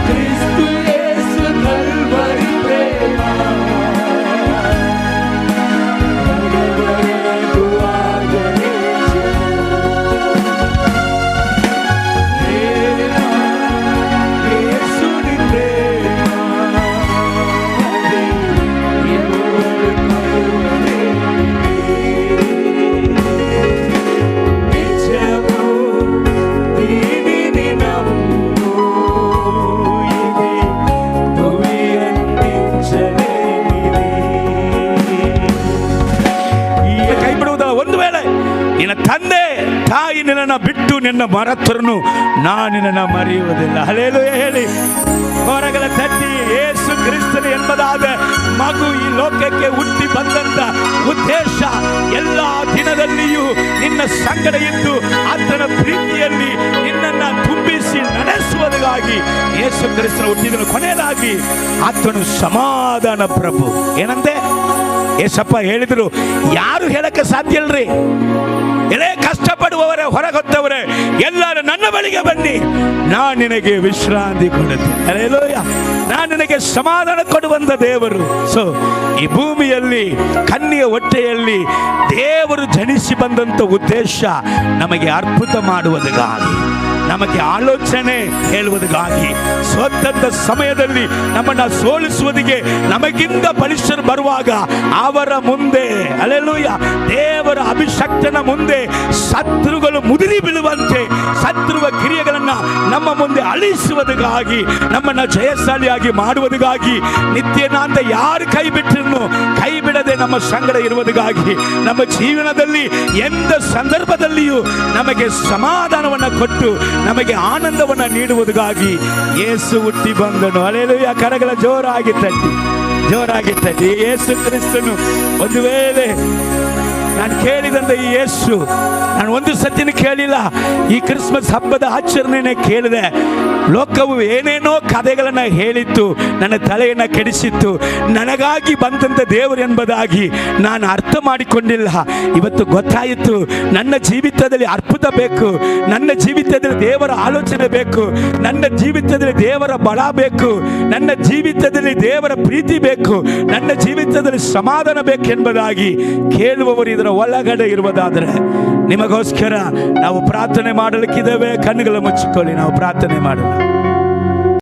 ಕ್ರಿಸ್ತು ಯೇಸು ಕಲ್ವರಿ ಪ್ರೇಮ ಕರುವರೆಗೂ ಆಗಲಿರುವುದು. ಯೇಸುನಿ ಪ್ರೇಮ ಯೌವರು ಕೊಲುವಲೇನಿದೆ, ನಿಜಮು ದೀನಿನಿ ನಮ್ಮು ಇದೆ, ಭುವಿಯಂದಿಸಲೇನಿದೆ. ಕೈ ಬಿಡುವುದಲ್ಲ. ಒಂದು ವೇಳೆ ನಿನ್ನ ತಂದೆ ತಾಯಿ ನಿನ್ನನ್ನು ಬಿಟ್ಟು ನಿನ್ನ ಮರೆತರನು ನಾನು ನಿನ್ನನ್ನು ಮರೆಯುವುದಿಲ್ಲ. ಹಲ್ಲೆಲೂಯಾ ಹೇಳಿ. ಹೊರಗಲ ತಟ್ಟಿ. ಯೇಸು ಕ್ರಿಸ್ತನು ಎಂಬುದಾದ ಮಗು ಈ ಲೋಕಕ್ಕೆ ಹುಟ್ಟಿ ಬಂದಂತ ಉದ್ದೇಶ ಎಲ್ಲ ದಿನದಲ್ಲಿಯೂ ನಿನ್ನ ಸಂಗಡ ಇದ್ದು ಆತನ ಪ್ರೀತಿಯಲ್ಲಿ ನಿನ್ನನ್ನ ತುಂಬಿಸಿ ನಡೆಸುವುದಕ್ಕಾಗಿ ಯೇಸು ಕ್ರಿಸ್ತನು ಹುಟ್ಟಿದನು. ಕೊನೆಯದಾಗಿ ಆತನು ಸಮಾಧಾನ ಪ್ರಭು. ಏನಂತೆ ಏಸಪ್ಪ ಹೇಳಿದ್ರು, ಯಾರು ಹೇಳಕ್ಕೆ ಸಾಧ್ಯ ಇಲ್ರಿ. ಎಲೆ ಕಷ್ಟಪಡುವವರೇ, ಹೊರಗೊತ್ತವರೇ ಎಲ್ಲರೂ ನನ್ನ ಬಳಿಗೆ ಬನ್ನಿ, ನಾನು ನಿನಗೆ ವಿಶ್ರಾಂತಿ ಕೊಡುತ್ತೇನೆ. ಹಲ್ಲೆಲೂಯಾ. ನಾನು ನಿನಗೆ ಸಮಾಧಾನ ಕೊಡುವಂತ ದೇವರು. ಸೊ ಈ ಭೂಮಿಯಲ್ಲಿ ಕನ್ಯೆಯ ಹೊಟ್ಟೆಯಲ್ಲಿ ದೇವರು ಜನಿಸಿ ಬಂದಂತ ಉದ್ದೇಶ ನಮಗೆ ಅದ್ಭುತ ಮಾಡುವುದಕ್ಕಾಗಿ, ನಮಗೆ ಆಲೋಚನೆ ಹೇಳುವುದಕ್ಕಾಗಿ, ಸ್ವತಂತ್ರ ಸಮಯದಲ್ಲಿ ನಮ್ಮನ್ನ ಸೋಲಿಸುವುದಕ್ಕೆ ನಮಗಿಂತ ಬಲಿಷ್ಠರು ಬರುವಾಗ ಅವರ ಮುಂದೆ, ಹಲ್ಲೆಲೂಯಾ, ದೇವರ ಅಭಿಷಕ್ತನ ಮುಂದೆ ಶತ್ರುಗಳು ಮುದುರಿ ಬೀಳುವಂತೆ ಶತ್ರುವ ಕ್ರಿಯೆಗಳನ್ನ ನಮ್ಮ ಮುಂದೆ ಅಳಿಸುವುದಕ್ಕಾಗಿ, ನಮ್ಮನ್ನ ಜಯಶಾಲಿಯಾಗಿ ಮಾಡುವುದಕ್ಕಾಗಿ, ನಿತ್ಯನಾಂತ ಯಾರು ಕೈ ಬಿಟ್ಟರು ಕೈ ಬಿಡದೆ ನಮ್ಮ ಸಂಗಡ ಇರುವುದಕ್ಕಾಗಿ, ನಮ್ಮ ಜೀವನದಲ್ಲಿ ಎಂದ ಸಂದರ್ಭದಲ್ಲಿಯೂ ನಮಗೆ ಸಮಾಧಾನವನ್ನು ಕೊಟ್ಟು ನಮಗೆ ಆನಂದವನ್ನು ನೀಡುವುದಕ್ಕಾಗಿ ಯೇಸು ಹುಟ್ಟಿ ಬಂದನು. ಹಲ್ಲೆಲೂಯಾ. ಕರಗಳ ಜೋರಾಗಿ ತಟ್ಟಿ, ಜೋರಾಗಿ ತಟ್ಟಿ. ಯೇಸು ಕ್ರಿಸ್ತನು ಒಂದು ವೇಳೆ ನಾನು ಕೇಳಿದಂತ ಈ ಯೇಸು, ನಾನು ಒಂದು ಸತಿನೂ ಕೇಳಿಲ್ಲ. ಈ ಕ್ರಿಸ್ಮಸ್ ಹಬ್ಬದ ಆಚರಣೆನೇ ಕೇಳಿದೆ. ಲೋಕವು ಏನೇನೋ ಕಥೆಗಳನ್ನು ಹೇಳಿತ್ತು, ನನ್ನ ತಲೆಯನ್ನು ಕೆಡಿಸಿತ್ತು. ನನಗಾಗಿ ಬಂದಂಥ ದೇವರು ಎಂಬುದಾಗಿ ನಾನು ಅರ್ಥ ಮಾಡಿಕೊಂಡಿಲ್ಲ. ಇವತ್ತು ಗೊತ್ತಾಯಿತು, ನನ್ನ ಜೀವಿತದಲ್ಲಿ ಅದ್ಭುತ ಬೇಕು, ನನ್ನ ಜೀವಿತದಲ್ಲಿ ದೇವರ ಆಲೋಚನೆ ಬೇಕು, ನನ್ನ ಜೀವಿತದಲ್ಲಿ ದೇವರ ಬಲ ಬೇಕು, ನನ್ನ ಜೀವಿತದಲ್ಲಿ ದೇವರ ಪ್ರೀತಿ ಬೇಕು, ನನ್ನ ಜೀವಿತದಲ್ಲಿ ಸಮಾಧಾನ ಬೇಕೆಂಬುದಾಗಿ ಕೇಳುವವರು ಇದರ ಒಳಗಡೆ ಇರುವುದಾದರೆ ನಿಮಗೋಸ್ಕರ ನಾವು ಪ್ರಾರ್ಥನೆ ಮಾಡಲಿಕ್ಕಿದ್ದೇವೆ. ಕಣ್ಣುಗಳ ಮುಚ್ಚಿಕೊಳ್ಳಿ, ನಾವು ಪ್ರಾರ್ಥನೆ ಮಾಡೋಣ.